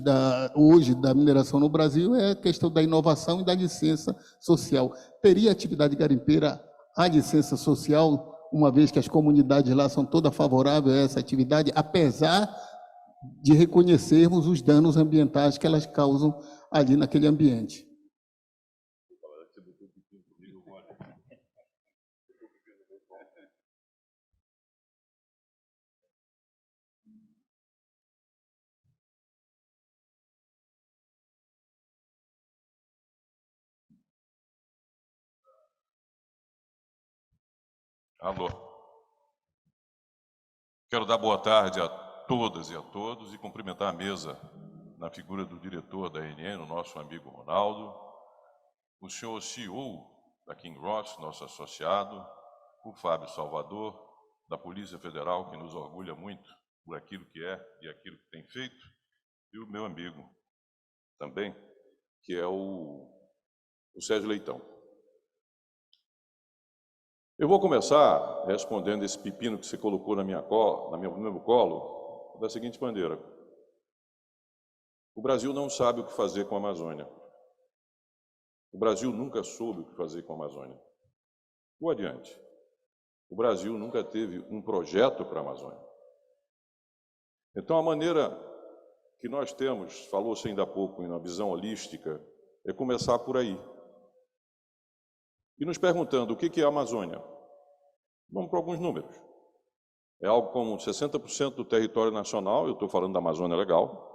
hoje da mineração no Brasil é a questão da inovação e da licença social. Teria a atividade garimpeira a licença social, uma vez que as comunidades lá são todas favoráveis a essa atividade, apesar de reconhecermos os danos ambientais que elas causam ali naquele ambiente? Alô. Quero dar boa tarde a todas e a todos e cumprimentar a mesa na figura do diretor da ANN, o nosso amigo Ronaldo, o senhor CEO da King Ross, nosso associado, o Fábio Salvador, da Polícia Federal, que nos orgulha muito por aquilo que é e aquilo que tem feito, e o meu amigo também, que é o Sérgio Leitão. Eu vou começar respondendo esse pepino que você colocou no meu colo, da seguinte maneira. O Brasil não sabe o que fazer com a Amazônia. O Brasil nunca soube o que fazer com a Amazônia. Vou adiante. O Brasil nunca teve um projeto para a Amazônia. Então, a maneira que nós temos, falou-se ainda há pouco, na visão holística, é começar por aí. E nos perguntando o que é a Amazônia. Vamos para alguns números. É algo como 60% do território nacional, eu estou falando da Amazônia Legal,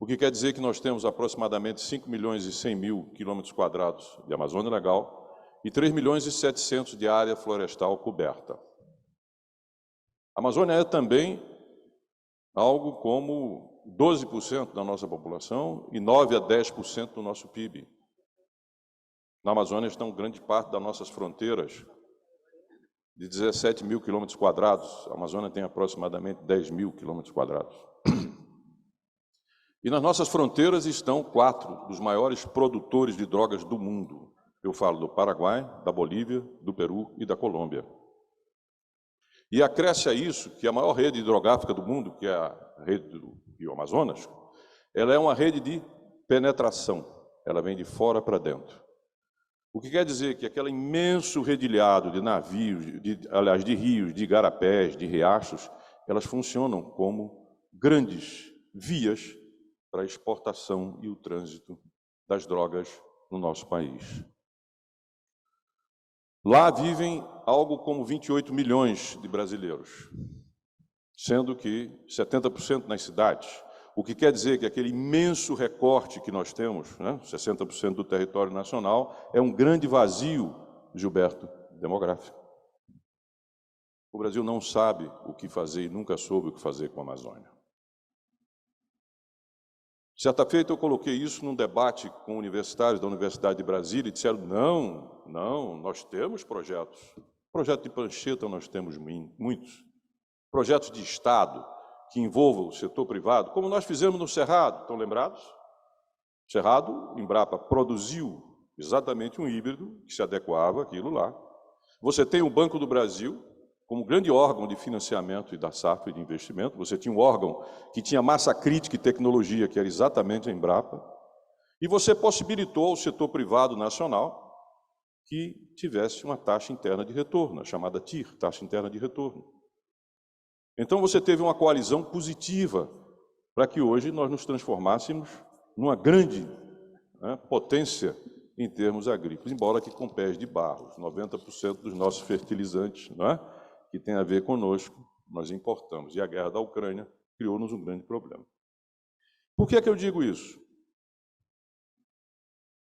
o que quer dizer que nós temos aproximadamente 5 milhões e 100 mil quilômetros quadrados de Amazônia Legal e 3 milhões e 700 de área florestal coberta. A Amazônia é também algo como 12% da nossa população e 9 a 10% do nosso PIB. Na Amazônia estão grande parte das nossas fronteiras, de 17 mil quilômetros quadrados. A Amazônia tem aproximadamente 10 mil quilômetros quadrados. E nas nossas fronteiras estão 4 dos maiores produtores de drogas do mundo. Eu falo do Paraguai, da Bolívia, do Peru e da Colômbia. E acresce a isso que a maior rede hidrográfica do mundo, que é a rede do Rio Amazonas, ela é uma rede de penetração, ela vem de fora para dentro. O que quer dizer que aquele imenso redilhado de navios, aliás, de rios, de igarapés, de riachos, elas funcionam como grandes vias para a exportação e o trânsito das drogas no nosso país. Lá vivem algo como 28 milhões de brasileiros, sendo que 70% nas cidades, o que quer dizer que aquele imenso recorte que nós temos, né, 60% do território nacional, é um grande vazio, Gilberto, demográfico. O Brasil não sabe o que fazer e nunca soube o que fazer com a Amazônia. Certa feita eu coloquei isso num debate com universitários da Universidade de Brasília e disseram, não, nós temos projetos. Projeto de prancheta nós temos muitos. Projetos de Estado que envolvam o setor privado, como nós fizemos no Cerrado, estão lembrados? Cerrado, Embrapa produziu exatamente um híbrido que se adequava àquilo lá. Você tem o Banco do Brasil, como grande órgão de financiamento e da safra e de investimento, você tinha um órgão que tinha massa crítica e tecnologia, que era exatamente a Embrapa, e você possibilitou ao setor privado nacional que tivesse uma taxa interna de retorno, a chamada TIR, taxa interna de retorno. Então você teve uma coalizão positiva para que hoje nós nos transformássemos numa grande potência em termos agrícolas, embora que com pés de barro. 90% dos nossos fertilizantes, que tem a ver conosco, nós importamos. E a guerra da Ucrânia criou-nos um grande problema. Por que é que eu digo isso?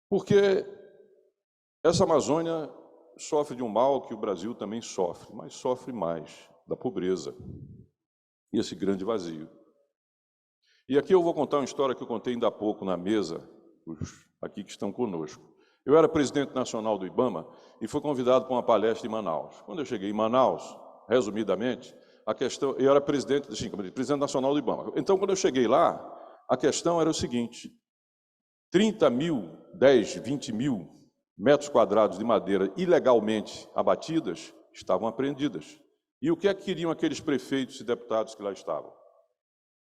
Porque essa Amazônia sofre de um mal que o Brasil também sofre, mas sofre mais, da pobreza e esse grande vazio. E aqui eu vou contar uma história que eu contei ainda há pouco na mesa, os aqui que estão conosco. Eu era presidente nacional do IBAMA e fui convidado para uma palestra em Manaus. Quando eu cheguei em Manaus, resumidamente, a questão, eu era presidente nacional do IBAMA. Então, quando eu cheguei lá, a questão era o seguinte: 30 mil, 10, 20 mil metros quadrados de madeira ilegalmente abatidas estavam apreendidas. E o que é que queriam aqueles prefeitos e deputados que lá estavam?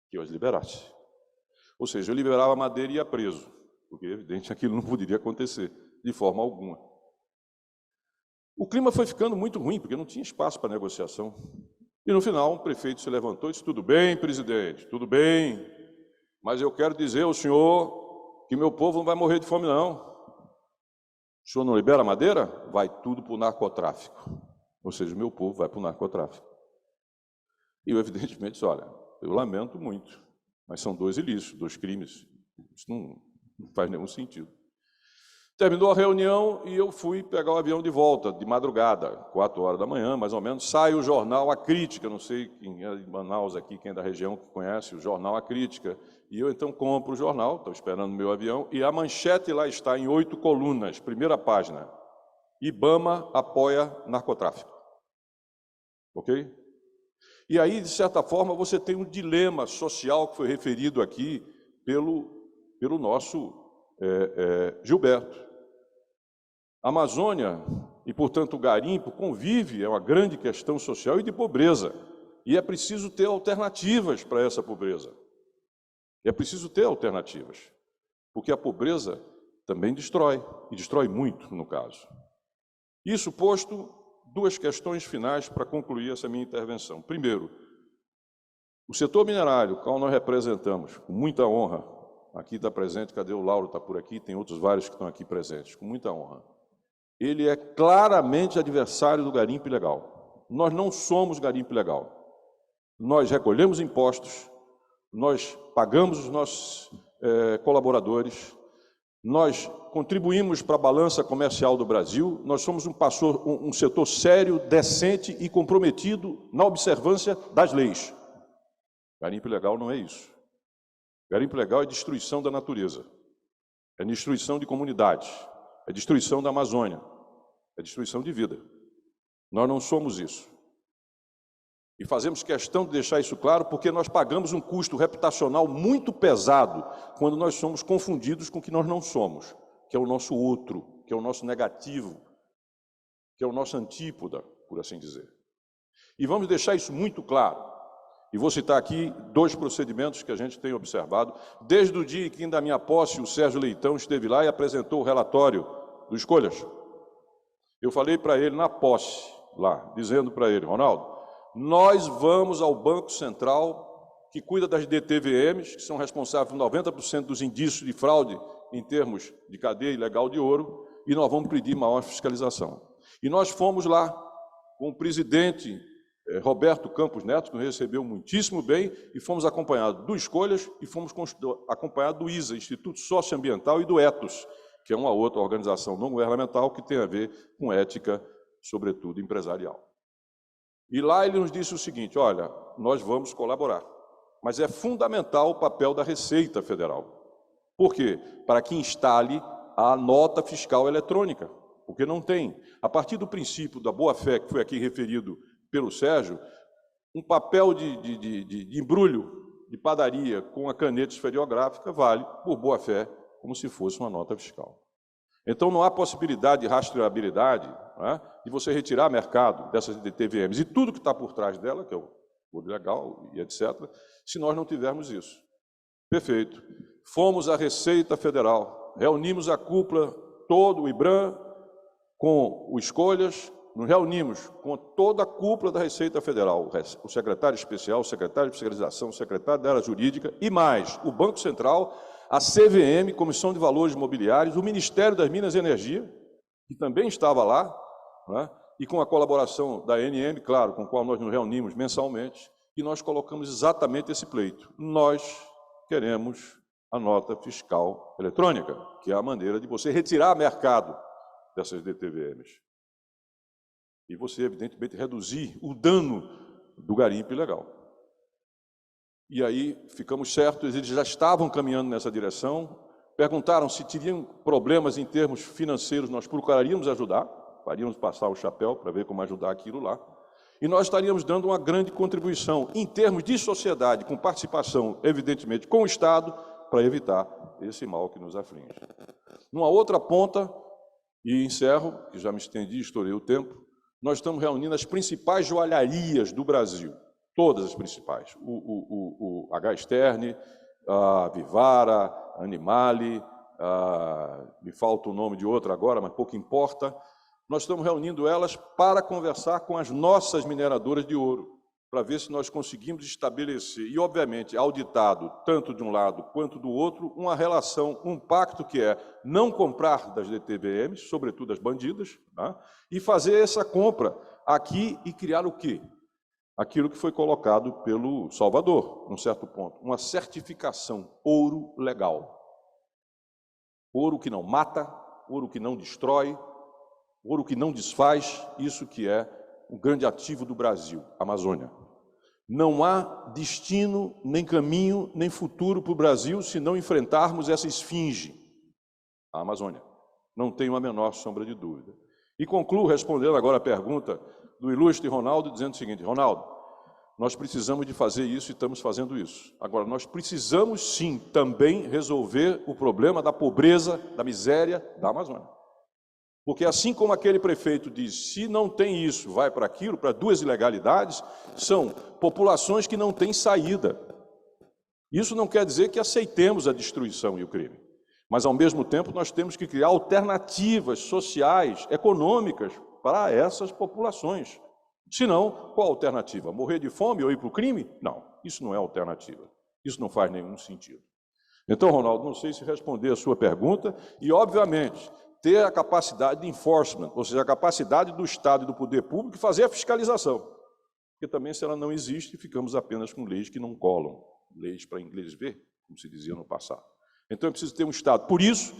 Que eu as liberasse. Ou seja, eu liberava a madeira e ia preso, porque, evidente, aquilo não poderia acontecer de forma alguma. O clima foi ficando muito ruim, porque não tinha espaço para negociação. E, no final, um prefeito se levantou e disse, tudo bem, presidente, tudo bem, mas eu quero dizer ao senhor que meu povo não vai morrer de fome, não. O senhor não libera a madeira? Vai tudo para o narcotráfico. Ou seja, o meu povo vai para o narcotráfico. E eu, evidentemente, disse, olha, eu lamento muito, mas são dois ilícitos, dois crimes. Isso não faz nenhum sentido. Terminou a reunião e eu fui pegar o avião de volta, de madrugada, 4 horas da manhã, mais ou menos. Sai o jornal A Crítica, não sei quem é de Manaus aqui, quem é da região que conhece o jornal A Crítica. E eu então compro o jornal, estou esperando o meu avião, e a manchete lá está em 8 colunas, primeira página. IBAMA apoia narcotráfico. Ok? E aí, de certa forma, você tem um dilema social que foi referido aqui pelo nosso Gilberto. A Amazônia, e portanto o garimpo, convive, é uma grande questão social e de pobreza. E é preciso ter alternativas para essa pobreza. É preciso ter alternativas, porque a pobreza também destrói, e destrói muito, no caso. Isso posto, 2 questões finais para concluir essa minha intervenção. Primeiro, o setor minerário, qual nós representamos, com muita honra, aqui está presente, cadê o Lauro, está por aqui, tem outros vários que estão aqui presentes, com muita honra. Ele é claramente adversário do garimpo ilegal. Nós não somos garimpo ilegal. Nós recolhemos impostos, nós pagamos os nossos colaboradores, nós contribuímos para a balança comercial do Brasil, nós somos um setor sério, decente e comprometido na observância das leis. Garimpo ilegal não é isso. Garimpo ilegal é destruição da natureza, é destruição de comunidades, é destruição da Amazônia, é destruição de vida. Nós não somos isso. E fazemos questão de deixar isso claro porque nós pagamos um custo reputacional muito pesado quando nós somos confundidos com o que nós não somos, que é o nosso outro, que é o nosso negativo, que é o nosso antípoda, por assim dizer. E vamos deixar isso muito claro. E vou citar aqui 2 procedimentos que a gente tem observado, desde o dia em que, da minha posse, o Sérgio Leitão esteve lá e apresentou o relatório do Escolhas. Eu falei para ele na posse, lá, dizendo para ele, Ronaldo, nós vamos ao Banco Central, que cuida das DTVMs, que são responsáveis por 90% dos indícios de fraude em termos de cadeia ilegal de ouro, e nós vamos pedir maior fiscalização. E nós fomos lá com o presidente Roberto Campos Neto, que nos recebeu muitíssimo bem, e fomos acompanhados do Escolhas e fomos acompanhados do ISA, Instituto Socioambiental, e do ETOS, que é uma outra organização não governamental que tem a ver com ética, sobretudo empresarial. E lá ele nos disse o seguinte, olha, nós vamos colaborar, mas é fundamental o papel da Receita Federal. Por quê? Para que instale a nota fiscal eletrônica, porque não tem. A partir do princípio da boa-fé, que foi aqui referido pelo Sérgio, um papel de embrulho de padaria com a caneta esferográfica vale, por boa-fé, como se fosse uma nota fiscal. Então, não há possibilidade de rastreabilidade, né, de você retirar mercado dessas DTVMs e tudo que está por trás dela, que é o ouro legal e etc., se nós não tivermos isso. Perfeito. Fomos à Receita Federal, reunimos a cúpula, todo o IBRAM, com o Escolhas, nos reunimos com toda a cúpula da Receita Federal, o secretário especial, o secretário de fiscalização, o secretário da área jurídica e mais o Banco Central, a CVM, Comissão de Valores Imobiliários, o Ministério das Minas e Energia, que também estava lá, né, e com a colaboração da ANM, claro, com a qual nós nos reunimos mensalmente, e nós colocamos exatamente esse pleito. Nós queremos a nota fiscal eletrônica, que é a maneira de você retirar mercado dessas DTVMs. E você, evidentemente, reduzir o dano do garimpo ilegal. E aí ficamos certos, eles já estavam caminhando nessa direção, perguntaram se teriam problemas em termos financeiros, nós procuraríamos ajudar, faríamos passar o chapéu para ver como ajudar aquilo lá, e nós estaríamos dando uma grande contribuição em termos de sociedade, com participação, evidentemente, com o Estado, para evitar esse mal que nos aflige. Numa outra ponta, e encerro, que já me estendi, estourei o tempo, nós estamos reunindo as principais joalharias do Brasil, todas as principais, o H-Stern, a Vivara, a Animale, me falta o nome de outra agora, mas pouco importa. Nós estamos reunindo elas para conversar com as nossas mineradoras de ouro, para ver se nós conseguimos estabelecer, e obviamente auditado, tanto de um lado quanto do outro, uma relação, um pacto que é não comprar das DTVMs, sobretudo as bandidas, tá? E fazer essa compra aqui e criar o quê? Aquilo que foi colocado pelo Salvador, num certo ponto, uma certificação ouro legal. Ouro que não mata, ouro que não destrói, ouro que não desfaz, isso que é o grande ativo do Brasil, a Amazônia. Não há destino, nem caminho, nem futuro para o Brasil se não enfrentarmos essa esfinge, a Amazônia. Não tenho a menor sombra de dúvida. E concluo respondendo agora a pergunta do ilustre Ronaldo, dizendo o seguinte, Ronaldo, nós precisamos de fazer isso e estamos fazendo isso. Agora, nós precisamos sim também resolver o problema da pobreza, da miséria da Amazônia. Porque assim como aquele prefeito diz, se não tem isso, vai para aquilo, para 2 ilegalidades, são populações que não têm saída. Isso não quer dizer que aceitemos a destruição e o crime. Mas, ao mesmo tempo, nós temos que criar alternativas sociais, econômicas, para essas populações. Senão, qual a alternativa? Morrer de fome ou ir para o crime? Não, isso não é alternativa. Isso não faz nenhum sentido. Então, Ronaldo, não sei se responder a sua pergunta, e, obviamente, ter a capacidade de enforcement, ou seja, a capacidade do Estado e do poder público de fazer a fiscalização. Porque também, se ela não existe, ficamos apenas com leis que não colam, leis para inglês ver, como se dizia no passado. Então, é preciso ter um Estado. Por isso,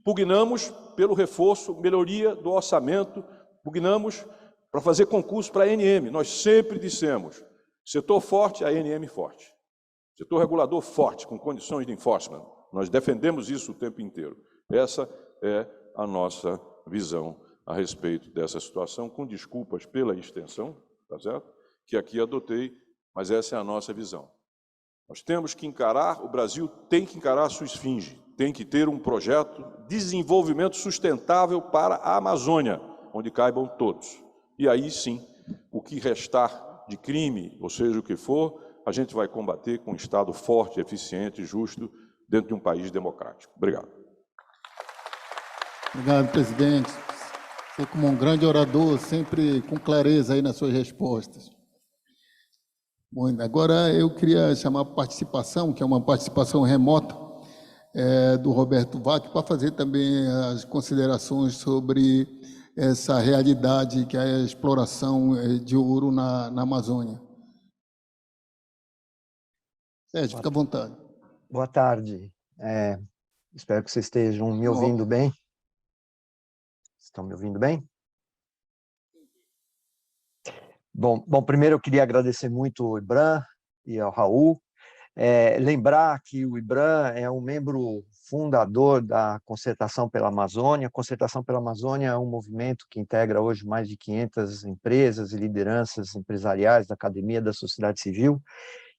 pugnamos pelo reforço, melhoria do orçamento, pugnamos para fazer concurso para a ANM. Nós sempre dissemos, setor forte, a ANM forte. Setor regulador forte, com condições de enforcement. Nós defendemos isso o tempo inteiro. Essa é a nossa visão a respeito dessa situação, com desculpas pela extensão, tá certo? Que aqui adotei, mas essa é a nossa visão. Nós temos que encarar, o Brasil tem que encarar a sua esfinge, tem que ter um projeto de desenvolvimento sustentável para a Amazônia, onde caibam todos. E aí sim, o que restar de crime, ou seja, o que for, a gente vai combater com um Estado forte, eficiente e justo dentro de um país democrático. Obrigado. Obrigado, presidente. Você, como um grande orador, sempre com clareza aí nas suas respostas. Bom, agora eu queria chamar a participação, que é uma participação remota, do Roberto Vac, para fazer também as considerações sobre essa realidade que é a exploração de ouro na Amazônia. Sérgio, fica à vontade. Boa tarde. Espero que vocês estejam me ouvindo bem. Estão me ouvindo bem? Bom, primeiro eu queria agradecer muito ao IBRAM e ao Raul. Lembrar que o IBRAM é um membro fundador da Concertação pela Amazônia. A Concertação pela Amazônia é um movimento que integra hoje mais de 500 empresas e lideranças empresariais da academia, da sociedade civil,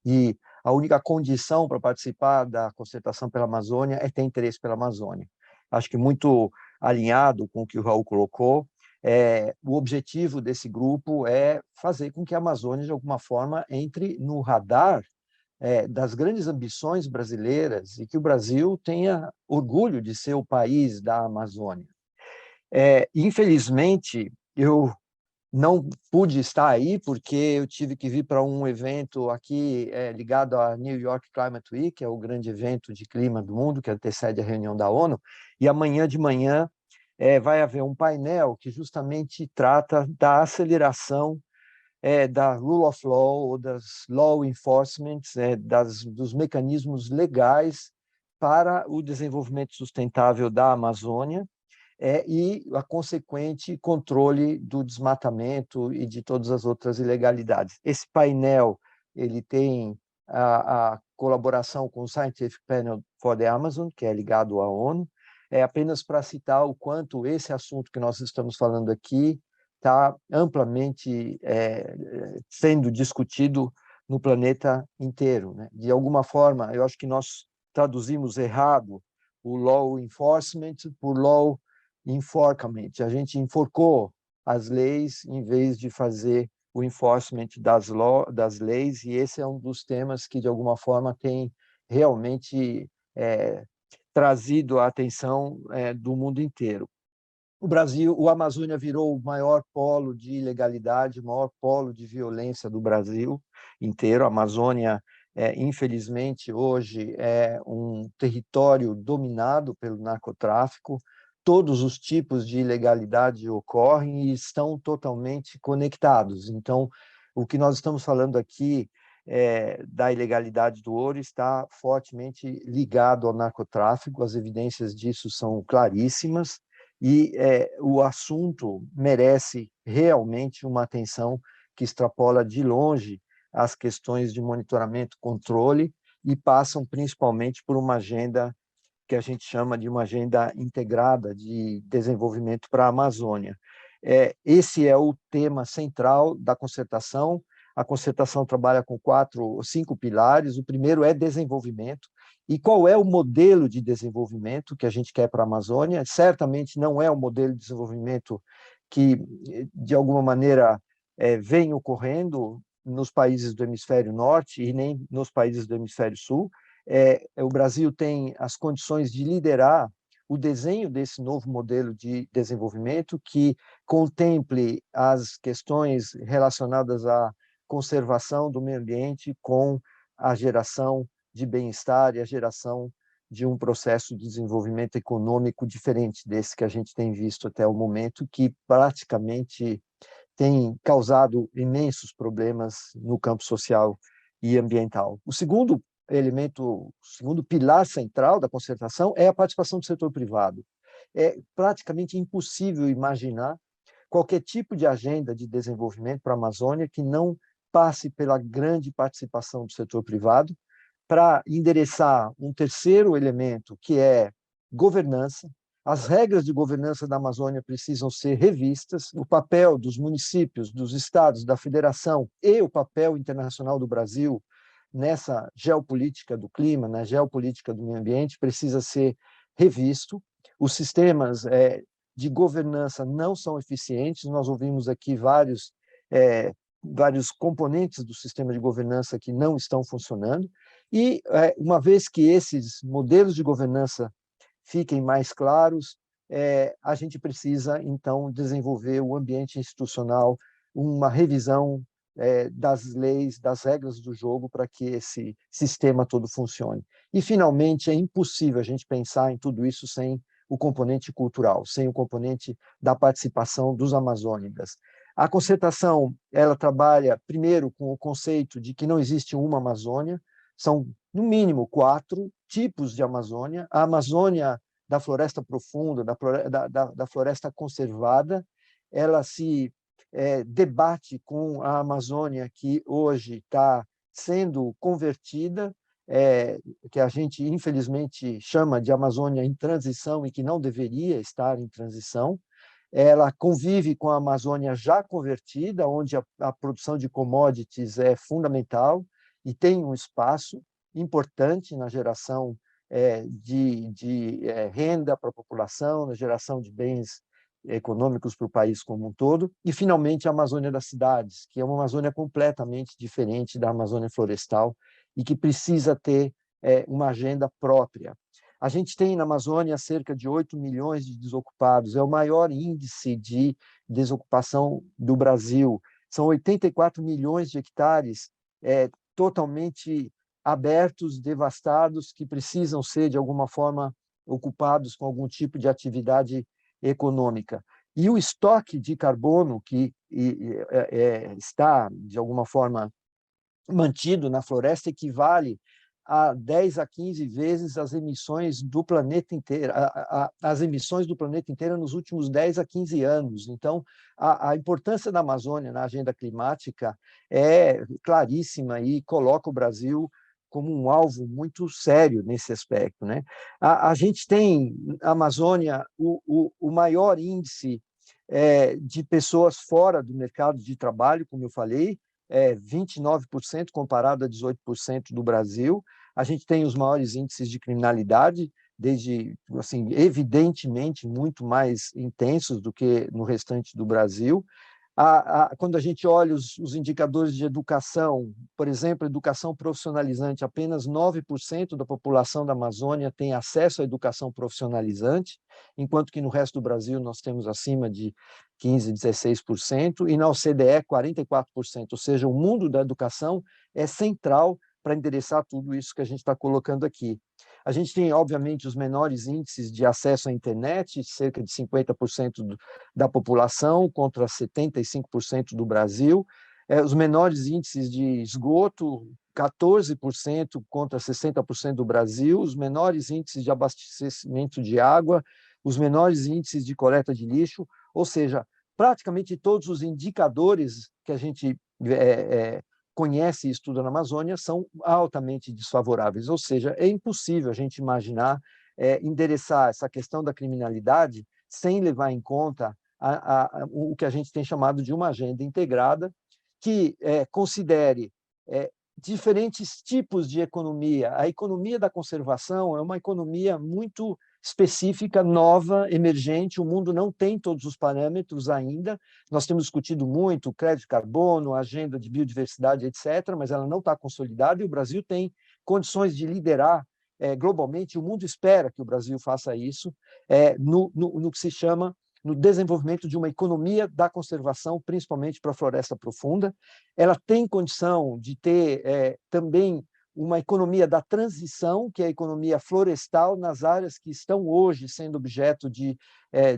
e a única condição para participar da Concertação pela Amazônia é ter interesse pela Amazônia. Acho que muito alinhado com o que o Raul colocou, o objetivo desse grupo é fazer com que a Amazônia, de alguma forma, entre no radar das grandes ambições brasileiras e que o Brasil tenha orgulho de ser o país da Amazônia. Infelizmente, eu não pude estar aí porque eu tive que vir para um evento aqui ligado à New York Climate Week, que é o grande evento de clima do mundo, que antecede a reunião da ONU, e amanhã de manhã vai haver um painel que justamente trata da aceleração da rule of law, ou das law enforcement, dos mecanismos legais para o desenvolvimento sustentável da Amazônia, e a consequente controle do desmatamento e de todas as outras ilegalidades. Esse painel ele tem a colaboração com o Scientific Panel for the Amazon, que é ligado à ONU, apenas para citar o quanto esse assunto que nós estamos falando aqui está amplamente sendo discutido no planeta inteiro, né? De alguma forma, eu acho que nós traduzimos errado o law enforcement por law enforcement. A gente enforcou as leis em vez de fazer o enforcement das leis, e esse é um dos temas que, de alguma forma, tem realmente trazido a atenção do mundo inteiro. O Brasil, o Amazônia virou o maior polo de ilegalidade, o maior polo de violência do Brasil inteiro. A Amazônia, infelizmente, hoje é um território dominado pelo narcotráfico. Todos os tipos de ilegalidade ocorrem e estão totalmente conectados. Então, o que nós estamos falando aqui da ilegalidade do ouro está fortemente ligado ao narcotráfico, as evidências disso são claríssimas, e o assunto merece realmente uma atenção que extrapola de longe as questões de monitoramento, controle, e passam principalmente por uma agenda que a gente chama de uma agenda integrada de desenvolvimento para a Amazônia. Esse é o tema central da concertação. A concertação trabalha com 4 ou 5 pilares. O primeiro é desenvolvimento. E qual é o modelo de desenvolvimento que a gente quer para a Amazônia? Certamente não é o modelo de desenvolvimento que, de alguma maneira, vem ocorrendo nos países do hemisfério norte e nem nos países do hemisfério sul. O Brasil tem as condições de liderar o desenho desse novo modelo de desenvolvimento que contemple as questões relacionadas à conservação do meio ambiente com a geração de bem-estar e a geração de um processo de desenvolvimento econômico diferente desse que a gente tem visto até o momento, que praticamente tem causado imensos problemas no campo social e ambiental. O segundo elemento, o segundo pilar central da concertação é a participação do setor privado. É praticamente impossível imaginar qualquer tipo de agenda de desenvolvimento para a Amazônia que não passe pela grande participação do setor privado, para endereçar um terceiro elemento, que é governança. As regras de governança da Amazônia precisam ser revistas, o papel dos municípios, dos estados, da federação e o papel internacional do Brasil nessa geopolítica do clima, na geopolítica do meio ambiente, precisa ser revisto. Os sistemas de governança não são eficientes, nós ouvimos aqui vários vários componentes do sistema de governança que não estão funcionando, e uma vez que esses modelos de governança fiquem mais claros, a gente precisa, então, desenvolver o ambiente institucional, uma revisão das leis, das regras do jogo, para que esse sistema todo funcione. E, finalmente, é impossível a gente pensar em tudo isso sem o componente cultural, sem o componente da participação dos amazônicas. A concertação, ela trabalha, primeiro, com o conceito de que não existe uma Amazônia, são, no mínimo, 4 tipos de Amazônia. A Amazônia da floresta profunda, da floresta conservada, ela se debate com a Amazônia que hoje está sendo convertida, que a gente, infelizmente, chama de Amazônia em transição e que não deveria estar em transição. Ela convive com a Amazônia já convertida, onde a produção de commodities é fundamental e tem um espaço importante na geração de renda para a população, na geração de bens econômicos para o país como um todo, e, finalmente, a Amazônia das cidades, que é uma Amazônia completamente diferente da Amazônia florestal e que precisa ter uma agenda própria. A gente tem na Amazônia cerca de 8 milhões de desocupados, é o maior índice de desocupação do Brasil. São 84 milhões de hectares totalmente abertos, devastados, que precisam ser, de alguma forma, ocupados com algum tipo de atividade econômica. E o estoque de carbono que está, de alguma forma, mantido na floresta equivale a 10 a 15 vezes as emissões do planeta inteiro, as emissões do planeta inteiro nos últimos 10 a 15 anos. Então, a importância da Amazônia na agenda climática é claríssima e coloca o Brasil como um alvo muito sério nesse aspecto, né? A gente tem na Amazônia o maior índice de pessoas fora do mercado de trabalho, como eu falei, 29% comparado a 18% do Brasil. A gente tem os maiores índices de criminalidade, desde, assim, evidentemente muito mais intensos do que no restante do Brasil. Quando a gente olha os indicadores de educação, por exemplo, educação profissionalizante, apenas 9% da população da Amazônia tem acesso à educação profissionalizante, enquanto que no resto do Brasil nós temos acima de 15%, 16%, e na OCDE 44%, ou seja, o mundo da educação é central para endereçar tudo isso que a gente está colocando aqui. A gente tem, obviamente, os menores índices de acesso à internet, cerca de 50% da população contra 75% do Brasil. Os menores índices de esgoto, 14% contra 60% do Brasil. Os menores índices de abastecimento de água, os menores índices de coleta de lixo. Ou seja, praticamente todos os indicadores que a gente conhece e estuda na Amazônia são altamente desfavoráveis, ou seja, é impossível a gente imaginar endereçar essa questão da criminalidade sem levar em conta o que a gente tem chamado de uma agenda integrada, que considere diferentes tipos de economia. A economia da conservação é uma economia muito específica, nova, emergente. O mundo não tem todos os parâmetros ainda. Nós temos discutido muito o crédito de carbono, a agenda de biodiversidade, etc., mas ela não está consolidada e o Brasil tem condições de liderar globalmente. O mundo espera que o Brasil faça isso no que se chama no desenvolvimento de uma economia da conservação, principalmente para a floresta profunda. Ela tem condição de ter também uma economia da transição, que é a economia florestal, nas áreas que estão hoje sendo objeto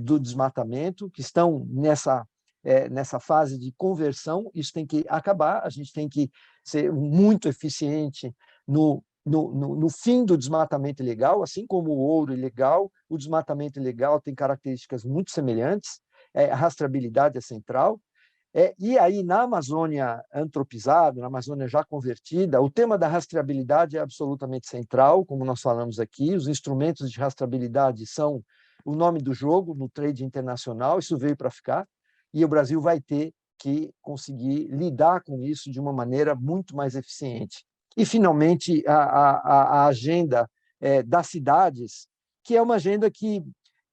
do desmatamento, que estão nessa fase de conversão. Isso tem que acabar, a gente tem que ser muito eficiente no fim do desmatamento ilegal, assim como o ouro ilegal. O desmatamento ilegal tem características muito semelhantes, a rastreabilidade é central. E aí, na Amazônia antropizada, na Amazônia já convertida, o tema da rastreabilidade é absolutamente central, como nós falamos aqui. Os instrumentos de rastreabilidade são o nome do jogo no trade internacional, isso veio para ficar, e o Brasil vai ter que conseguir lidar com isso de uma maneira muito mais eficiente. E, finalmente, a agenda das cidades, que é uma agenda que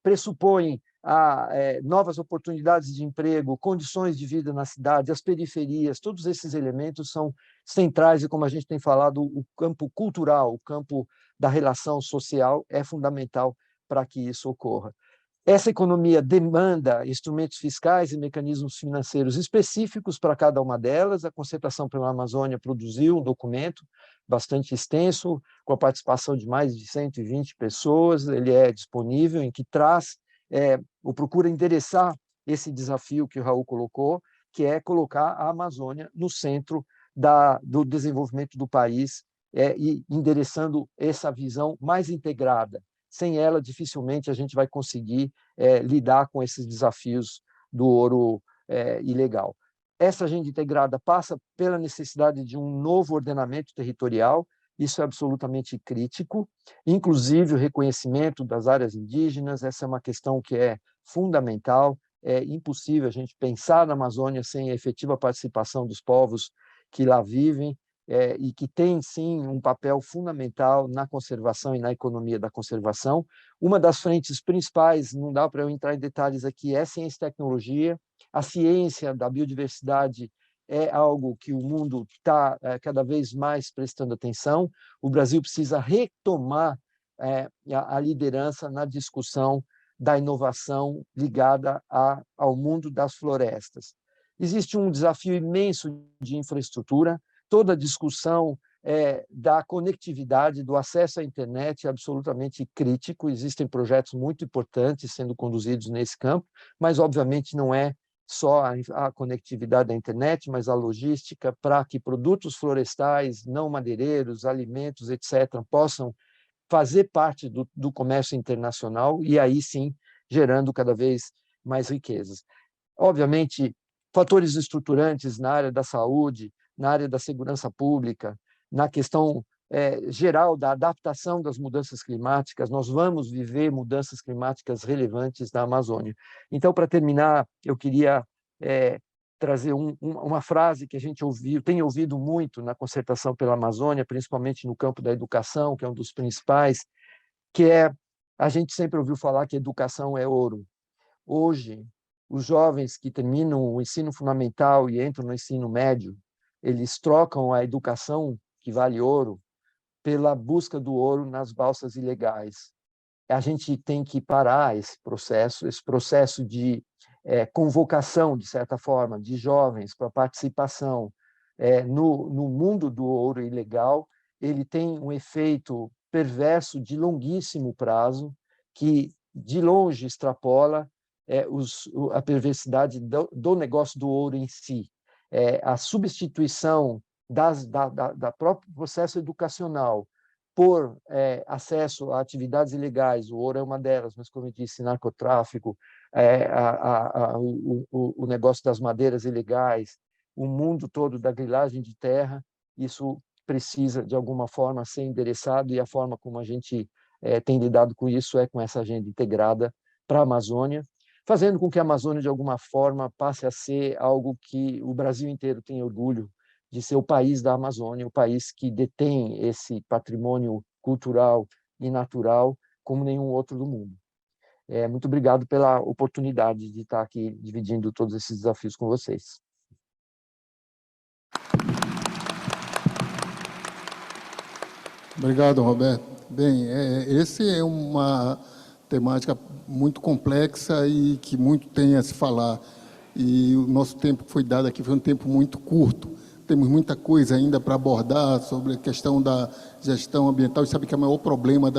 pressupõe a novas oportunidades de emprego, condições de vida na cidade, as periferias, todos esses elementos são centrais e, como a gente tem falado, o campo cultural, o campo da relação social é fundamental para que isso ocorra. Essa economia demanda instrumentos fiscais e mecanismos financeiros específicos para cada uma delas. A Concertação pela Amazônia produziu um documento bastante extenso, com a participação de mais de 120 pessoas. Ele é disponível, em que traz, ou procura endereçar esse desafio que o Raul colocou, que é colocar a Amazônia no centro do desenvolvimento do país, e endereçando essa visão mais integrada. Sem ela, dificilmente a gente vai conseguir lidar com esses desafios do ouro ilegal. Essa agenda integrada passa pela necessidade de um novo ordenamento territorial, isso é absolutamente crítico, inclusive o reconhecimento das áreas indígenas, essa é uma questão que é fundamental, é impossível a gente pensar na Amazônia sem a efetiva participação dos povos que lá vivem, e que tem, sim, um papel fundamental na conservação e na economia da conservação. Uma das frentes principais, não dá para eu entrar em detalhes aqui, é ciência e tecnologia. A ciência da biodiversidade é algo que o mundo está cada vez mais prestando atenção. O Brasil precisa retomar a liderança na discussão da inovação ligada ao mundo das florestas. Existe um desafio imenso de infraestrutura. Toda a discussão da conectividade, do acesso à internet é absolutamente crítico. Existem projetos muito importantes sendo conduzidos nesse campo, mas, obviamente, não é só a conectividade da internet, mas a logística para que produtos florestais, não madeireiros, alimentos, etc., possam fazer parte do comércio internacional e, aí sim, gerando cada vez mais riquezas. Obviamente, fatores estruturantes na área da saúde, na área da segurança pública, na questão geral da adaptação das mudanças climáticas. Nós vamos viver mudanças climáticas relevantes na Amazônia. Então, para terminar, eu queria trazer uma frase que a gente tem ouvido muito na Concertação pela Amazônia, principalmente no campo da educação, que é um dos principais, que a gente sempre ouviu falar que educação é ouro. Hoje, os jovens que terminam o ensino fundamental e entram no ensino médio, eles trocam a educação, que vale ouro, pela busca do ouro nas balsas ilegais. A gente tem que parar esse processo de convocação, de certa forma, de jovens para participação no mundo do ouro ilegal. Ele tem um efeito perverso de longuíssimo prazo, que de longe extrapola a perversidade do negócio do ouro em si. A substituição da próprio processo educacional por acesso a atividades ilegais, o ouro é uma delas, mas, como eu disse, narcotráfico, o negócio das madeiras ilegais, o mundo todo da grilagem de terra, isso precisa, de alguma forma, ser endereçado, e a forma como a gente tem lidado com isso é com essa agenda integrada para a Amazônia, fazendo com que a Amazônia, de alguma forma, passe a ser algo que o Brasil inteiro tem orgulho de ser o país da Amazônia, o país que detém esse patrimônio cultural e natural como nenhum outro do mundo. Muito obrigado pela oportunidade de estar aqui dividindo todos esses desafios com vocês. Obrigado, Roberto. Bem, esse é uma temática muito complexa e que muito tem a se falar. E o nosso tempo que foi dado aqui foi um tempo muito curto. Temos muita coisa ainda para abordar sobre a questão da gestão ambiental. E sabe que o maior problema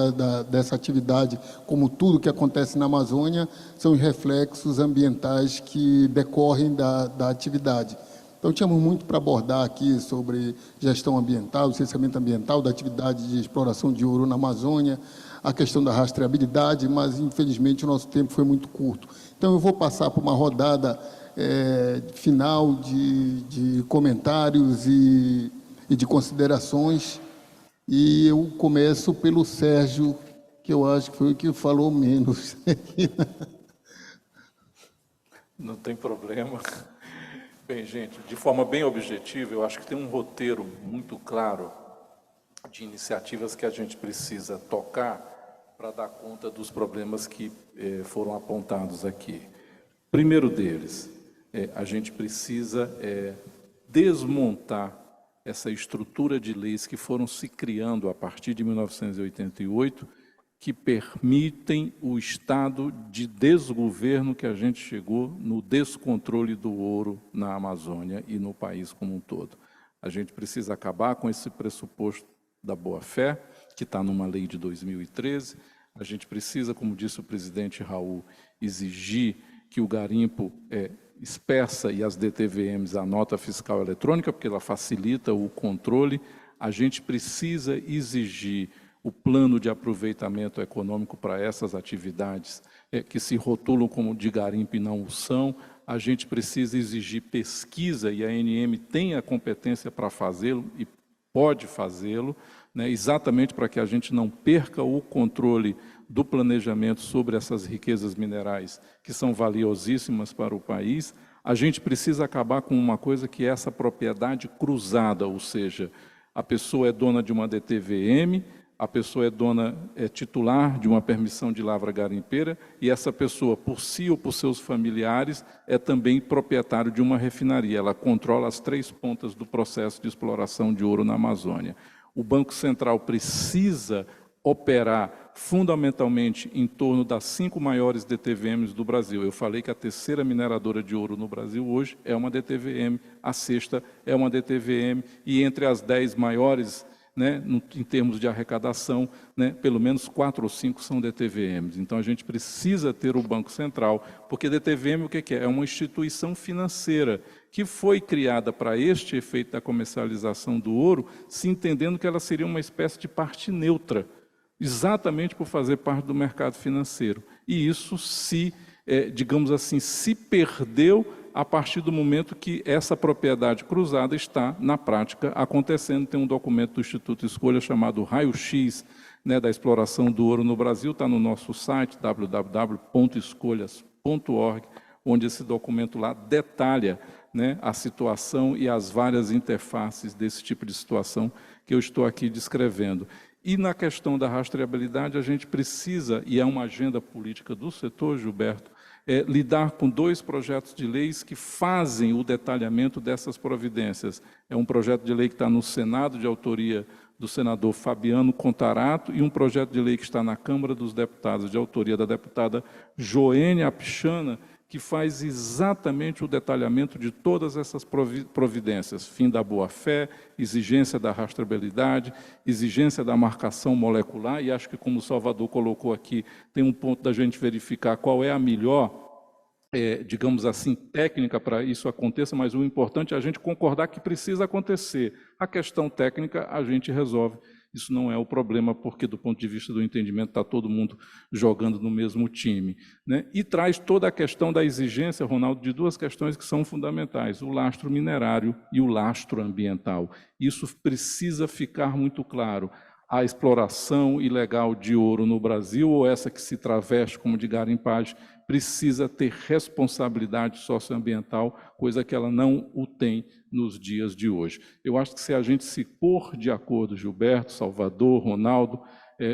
dessa atividade, como tudo que acontece na Amazônia, são os reflexos ambientais que decorrem da atividade. Então, tínhamos muito para abordar aqui sobre gestão ambiental, licenciamento ambiental, da atividade de exploração de ouro na Amazônia, a questão da rastreabilidade, mas, infelizmente, o nosso tempo foi muito curto. Então, eu vou passar por uma rodada final de comentários e de considerações, e eu começo pelo Sérgio, que eu acho que foi o que falou menos. Não tem problema. Bem, gente, de forma bem objetiva, eu acho que tem um roteiro muito claro de iniciativas que a gente precisa tocar para dar conta dos problemas que foram apontados aqui. Primeiro deles, a gente precisa desmontar essa estrutura de leis que foram se criando a partir de 1988, que permitem o estado de desgoverno que a gente chegou no descontrole do ouro na Amazônia e no país como um todo. A gente precisa acabar com esse pressuposto da boa-fé, que está numa lei de 2013. A gente precisa, como disse o presidente Raul, exigir que o garimpo expeça e as DTVMs a nota fiscal eletrônica, porque ela facilita o controle. A gente precisa exigir o plano de aproveitamento econômico para essas atividades que se rotulam como de garimpo e não o são. A gente precisa exigir pesquisa, e a ANM tem a competência para fazê-lo e pode fazê-lo, né, exatamente para que a gente não perca o controle do planejamento sobre essas riquezas minerais que são valiosíssimas para o país. A gente precisa acabar com uma coisa que é essa propriedade cruzada, ou seja, a pessoa é dona de uma DTVM, a pessoa é titular de uma permissão de lavra garimpeira e essa pessoa, por si ou por seus familiares, é também proprietário de uma refinaria. Ela controla as 3 pontas do processo de exploração de ouro na Amazônia. O Banco Central precisa operar fundamentalmente em torno das 5 maiores DTVMs do Brasil. Eu falei que a 3ª mineradora de ouro no Brasil hoje é uma DTVM, a 6ª é uma DTVM, e entre as 10 maiores, né, em termos de arrecadação, né, pelo menos 4 ou 5 são DTVMs. Então, a gente precisa ter o Banco Central, porque DTVM o que é? É uma instituição financeira que foi criada para este efeito da comercialização do ouro, se entendendo que ela seria uma espécie de parte neutra, exatamente por fazer parte do mercado financeiro. E isso digamos assim, se perdeu a partir do momento que essa propriedade cruzada está, na prática, acontecendo. Tem um documento do Instituto Escolha chamado Raio-X, né, da exploração do ouro no Brasil, está no nosso site, www.escolhas.org, onde esse documento lá detalha, né, a situação e as várias interfaces desse tipo de situação que eu estou aqui descrevendo. E na questão da rastreabilidade, a gente precisa, e é uma agenda política do setor, Gilberto, lidar com 2 projetos de leis que fazem o detalhamento dessas providências. É um projeto de lei que está no Senado, de autoria do senador Fabiano Contarato, e um projeto de lei que está na Câmara dos Deputados, de autoria da deputada Joênia Apixana, que faz exatamente o detalhamento de todas essas providências. Fim da boa-fé, exigência da rastreabilidade, exigência da marcação molecular, e acho que, como o Salvador colocou aqui, tem um ponto da gente verificar qual é a melhor, digamos assim, técnica para isso aconteça, mas o importante é a gente concordar que precisa acontecer. A questão técnica a gente resolve. Isso não é o problema, porque, do ponto de vista do entendimento, está todo mundo jogando no mesmo time, né? E traz toda a questão da exigência, Ronaldo, de 2 questões que são fundamentais, o lastro minerário e o lastro ambiental. Isso precisa ficar muito claro. A exploração ilegal de ouro no Brasil, ou essa que se traveste como de garimpagem, precisa ter responsabilidade socioambiental, coisa que ela não o tem nos dias de hoje. Eu acho que se a gente se pôr de acordo, Gilberto, Salvador, Ronaldo,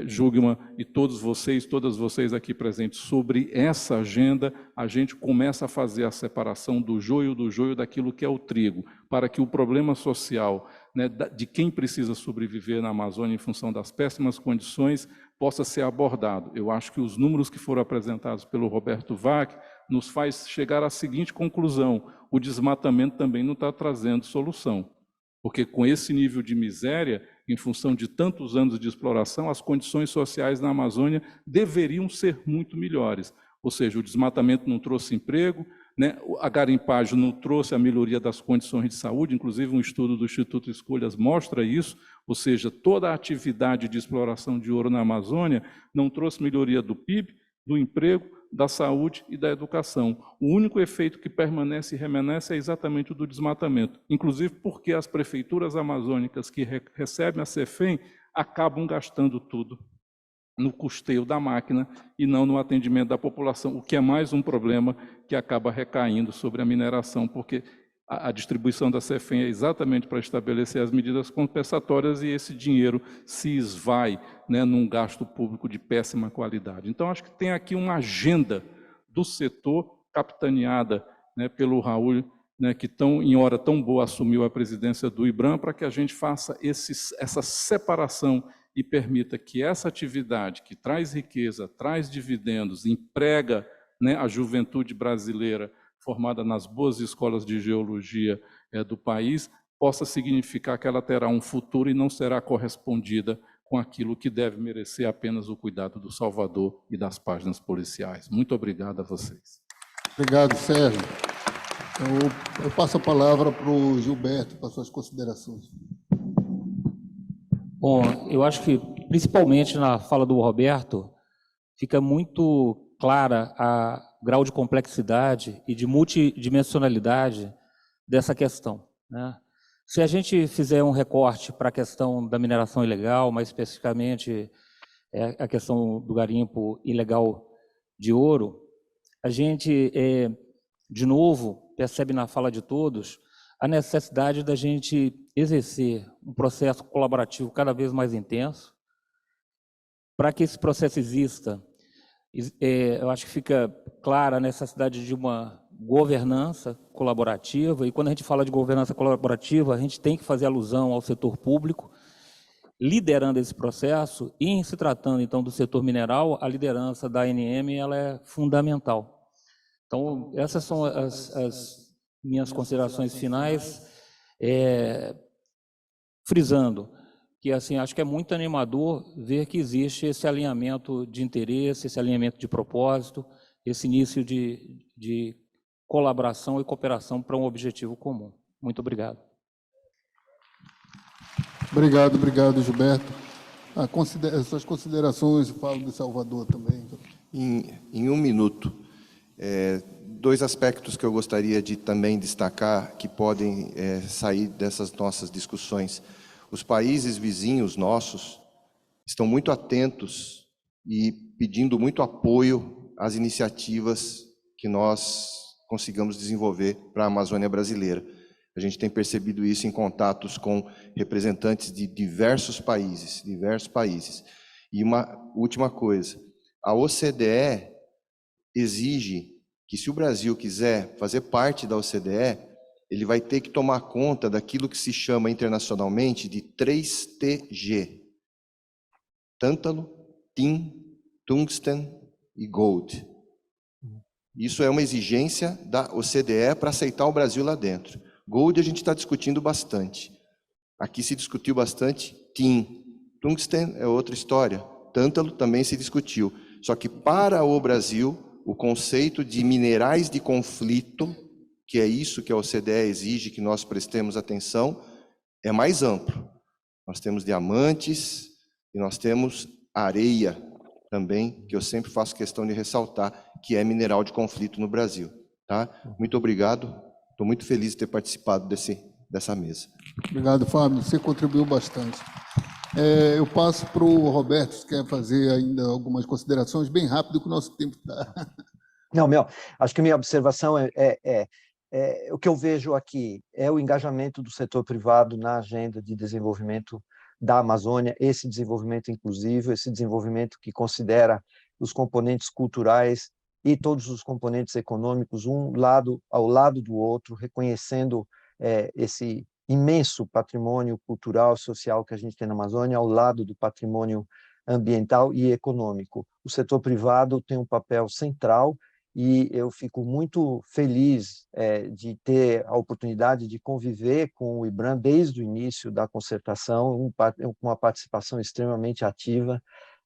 Jugman e todas vocês aqui presentes, sobre essa agenda, a gente começa a fazer a separação do joio daquilo que é o trigo, para que o problema social, né, de quem precisa sobreviver na Amazônia em função das péssimas condições possa ser abordado. Eu acho que os números que foram apresentados pelo Roberto Vac nos faz chegar à seguinte conclusão: o desmatamento também não está trazendo solução, porque com esse nível de miséria, em função de tantos anos de exploração, as condições sociais na Amazônia deveriam ser muito melhores. Ou seja, o desmatamento não trouxe emprego, né? A garimpagem não trouxe a melhoria das condições de saúde, inclusive um estudo do Instituto Escolhas mostra isso, ou seja, toda a atividade de exploração de ouro na Amazônia não trouxe melhoria do PIB, do emprego, da saúde e da educação. O único efeito que permanece e remessa é exatamente o do desmatamento, inclusive porque as prefeituras amazônicas que recebem a CEFEM acabam gastando tudo no custeio da máquina e não no atendimento da população, o que é mais um problema que acaba recaindo sobre a mineração, porque a distribuição da CEFEM é exatamente para estabelecer as medidas compensatórias e esse dinheiro se esvai, né, num gasto público de péssima qualidade. Então, acho que tem aqui uma agenda do setor capitaneada, né, pelo Raul, né, que em hora tão boa assumiu a presidência do IBRAM, para que a gente faça essa separação e permita que essa atividade que traz riqueza, traz dividendos, emprega, né, a juventude brasileira formada nas boas escolas de geologia do país, possa significar que ela terá um futuro e não será correspondida com aquilo que deve merecer apenas o cuidado do Salvador e das páginas policiais. Muito obrigado a vocês. Obrigado, Sérgio. Eu passo a palavra para o Gilberto, para suas considerações. Bom, eu acho que, principalmente na fala do Roberto, fica muito clara a grau de complexidade e de multidimensionalidade dessa questão, né? Se a gente fizer um recorte para a questão da mineração ilegal, mais especificamente a questão do garimpo ilegal de ouro, a gente, de novo, percebe na fala de todos a necessidade da gente exercer um processo colaborativo cada vez mais intenso. Para que esse processo exista, eu acho que fica clara a necessidade de uma governança colaborativa, e quando a gente fala de governança colaborativa, a gente tem que fazer alusão ao setor público, liderando esse processo, e em se tratando, então, do setor mineral, a liderança da ANM ela é fundamental. Então, essas são as minhas considerações finais, frisando que, assim, acho que é muito animador ver que existe esse alinhamento de interesse, esse alinhamento de propósito, esse início de colaboração e cooperação para um objetivo comum. Muito obrigado. Obrigado, Gilberto. Suas considerações, falo de Salvador também. Em um minuto, dois aspectos que eu gostaria de também destacar, que podem sair dessas nossas discussões. Os países vizinhos nossos estão muito atentos e pedindo muito apoio às iniciativas que nós consigamos desenvolver para a Amazônia brasileira. A gente tem percebido isso em contatos com representantes de diversos países. E uma última coisa, a OCDE exige que, se o Brasil quiser fazer parte da OCDE, ele vai ter que tomar conta daquilo que se chama internacionalmente de 3TG: tântalo, tin, tungsten e gold. Isso é uma exigência da OCDE para aceitar o Brasil lá dentro. Gold a gente está discutindo bastante. Aqui se discutiu bastante tin. Tungsten é outra história. Tântalo também se discutiu. Só que para o Brasil, o conceito de minerais de conflito, que é isso que a OCDE exige que nós prestemos atenção, é mais amplo. Nós temos diamantes e nós temos areia também, que eu sempre faço questão de ressaltar, que é mineral de conflito no Brasil. Tá? Muito obrigado. Estou muito feliz de ter participado dessa mesa. Obrigado, Fábio. Você contribuiu bastante. Eu passo para o Roberto, se quer fazer ainda algumas considerações, bem rápido, que o nosso tempo está. Não, acho que a minha observação o que eu vejo aqui é o engajamento do setor privado na agenda de desenvolvimento da Amazônia, esse desenvolvimento inclusivo, esse desenvolvimento que considera os componentes culturais e todos os componentes econômicos, um lado ao lado do outro, reconhecendo esse imenso patrimônio cultural, social que a gente tem na Amazônia, ao lado do patrimônio ambiental e econômico. O setor privado tem um papel central e eu fico muito feliz de ter a oportunidade de conviver com o IBRAM desde o início da concertação, com uma participação extremamente ativa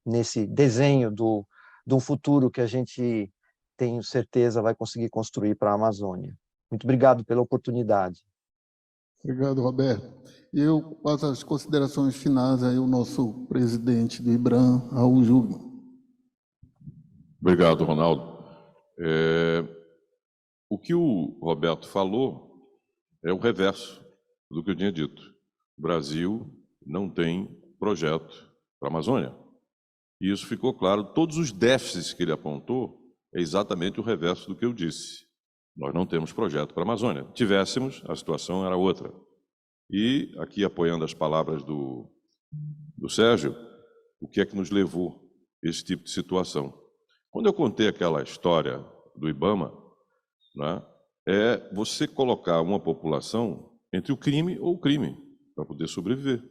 nesse desenho de um futuro que a gente, tenho certeza, vai conseguir construir para a Amazônia. Muito obrigado pela oportunidade. Obrigado, Roberto. Eu passo as considerações finais aí ao nosso presidente do IBRAM, Raul Júlio. Obrigado, Ronaldo. O que o Roberto falou é o reverso do que eu tinha dito. O Brasil não tem projeto para a Amazônia. E isso ficou claro. Todos os déficits que ele apontou é exatamente o reverso do que eu disse. Nós não temos projeto para a Amazônia. Tivéssemos, a situação era outra. E, aqui apoiando as palavras do Sérgio, o que é que nos levou a esse tipo de situação? Quando eu contei aquela história do IBAMA, né, é você colocar uma população entre o crime ou o crime, para poder sobreviver.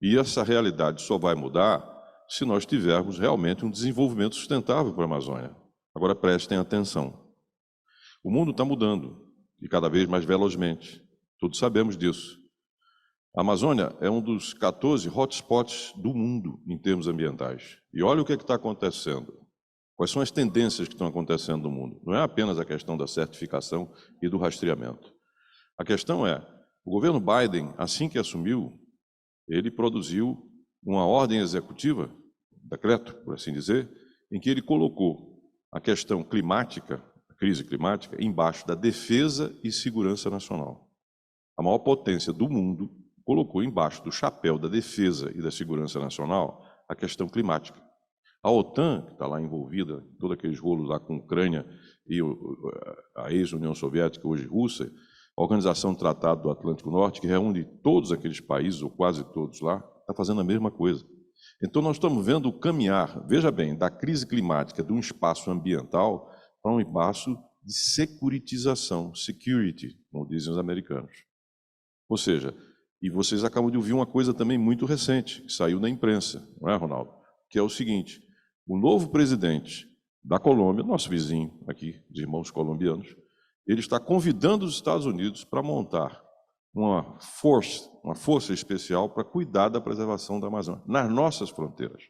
E essa realidade só vai mudar se nós tivermos realmente um desenvolvimento sustentável para a Amazônia. Agora prestem atenção. O mundo está mudando, e cada vez mais velozmente. Todos sabemos disso. A Amazônia é um dos 14 hotspots do mundo em termos ambientais. E olha o que está acontecendo. Quais são as tendências que estão acontecendo no mundo? Não é apenas a questão da certificação e do rastreamento. A questão é, o governo Biden, assim que assumiu, ele produziu uma ordem executiva, decreto, por assim dizer, em que ele colocou a questão climática, a crise climática, embaixo da defesa e segurança nacional. A maior potência do mundo colocou embaixo do chapéu da defesa e da segurança nacional a questão climática. A OTAN, que está lá envolvida em todos aqueles rolos lá com a Ucrânia e a ex-União Soviética, hoje Rússia, a Organização do Tratado do Atlântico Norte, que reúne todos aqueles países, ou quase todos lá, está fazendo a mesma coisa. Então, nós estamos vendo o caminhar, veja bem, da crise climática, de um espaço ambiental para um espaço de securitização, security, como dizem os americanos. Ou seja, e vocês acabam de ouvir uma coisa também muito recente, que saiu na imprensa, não é, Ronaldo? Que é o seguinte, o novo presidente da Colômbia, nosso vizinho aqui, de irmãos colombianos, ele está convidando os Estados Unidos para montar uma força especial para cuidar da preservação da Amazônia, nas nossas fronteiras.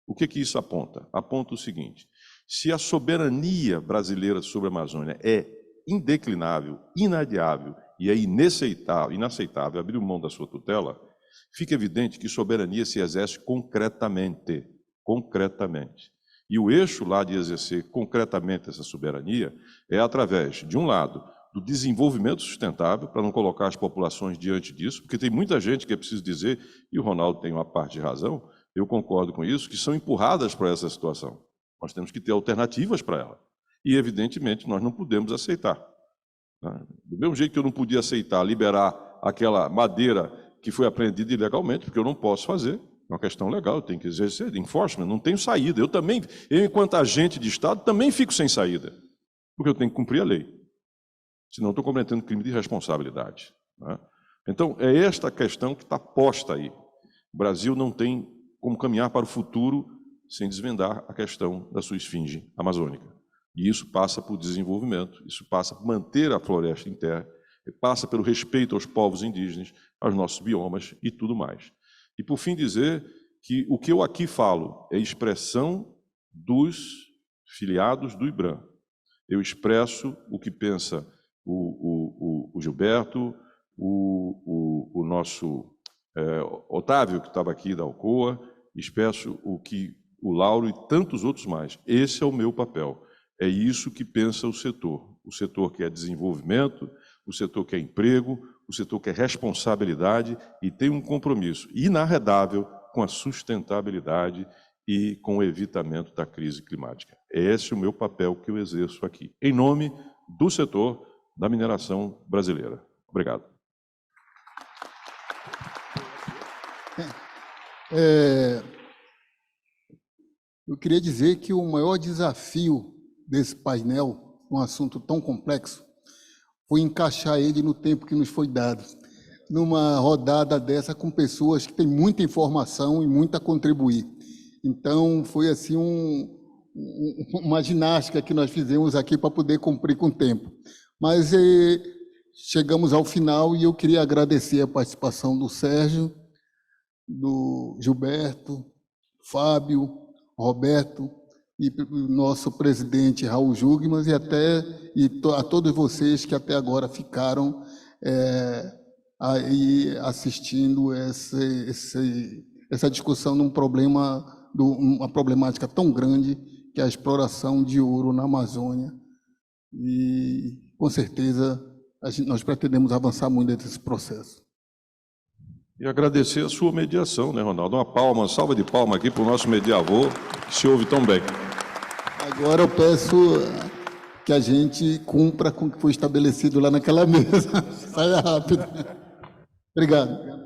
O que isso aponta? Aponta o seguinte, se a soberania brasileira sobre a Amazônia é indeclinável, inadiável e é inaceitável abrir mão da sua tutela, fica evidente que soberania se exerce concretamente. E o eixo lá de exercer concretamente essa soberania é através, de um lado, do desenvolvimento sustentável, para não colocar as populações diante disso, porque tem muita gente que é preciso dizer, e o Ronaldo tem uma parte de razão, eu concordo com isso, que são empurradas para essa situação. Nós temos que ter alternativas para ela. E, evidentemente, nós não podemos aceitar. Do mesmo jeito que eu não podia aceitar liberar aquela madeira que foi apreendida ilegalmente, porque eu não posso fazer, é uma questão legal, eu tenho que exercer enforcement, não tenho saída. Eu, enquanto agente de Estado, também fico sem saída, porque eu tenho que cumprir a lei. Senão, estou cometendo crime de responsabilidade. Né? Então, é esta questão que está posta aí. O Brasil não tem como caminhar para o futuro sem desvendar a questão da sua esfinge amazônica. E isso passa por desenvolvimento, isso passa por manter a floresta em terra, passa pelo respeito aos povos indígenas, aos nossos biomas e tudo mais. E, por fim, dizer que o que eu aqui falo é expressão dos filiados do IBRAM. Eu expresso o que pensa o Gilberto, o nosso Otávio, que estava aqui da Alcoa, expresso o que o Lauro e tantos outros mais. Esse é o meu papel. É isso que pensa o setor que é desenvolvimento, o setor que é emprego, o setor que é responsabilidade e tem um compromisso inarredável com a sustentabilidade e com o evitamento da crise climática. Esse é o meu papel que eu exerço aqui, em nome do setor da mineração brasileira. Obrigado. Eu queria dizer que o maior desafio desse painel, um assunto tão complexo, foi encaixar ele no tempo que nos foi dado, numa rodada dessa com pessoas que têm muita informação e muito a contribuir. Então, foi assim uma ginástica que nós fizemos aqui para poder cumprir com o tempo. Mas chegamos ao final e eu queria agradecer a participação do Sérgio, do Gilberto, Fábio, Roberto, e nosso presidente Raul Jugman a todos vocês que até agora ficaram aí assistindo essa discussão de uma problemática tão grande que é a exploração de ouro na Amazônia. E, com certeza, nós pretendemos avançar muito nesse processo. E agradecer a sua mediação, né, Ronaldo? Uma salva de palmas aqui para o nosso mediador, que se ouve tão bem. Agora eu peço que a gente cumpra com o que foi estabelecido lá naquela mesa. Saia rápido. Obrigado.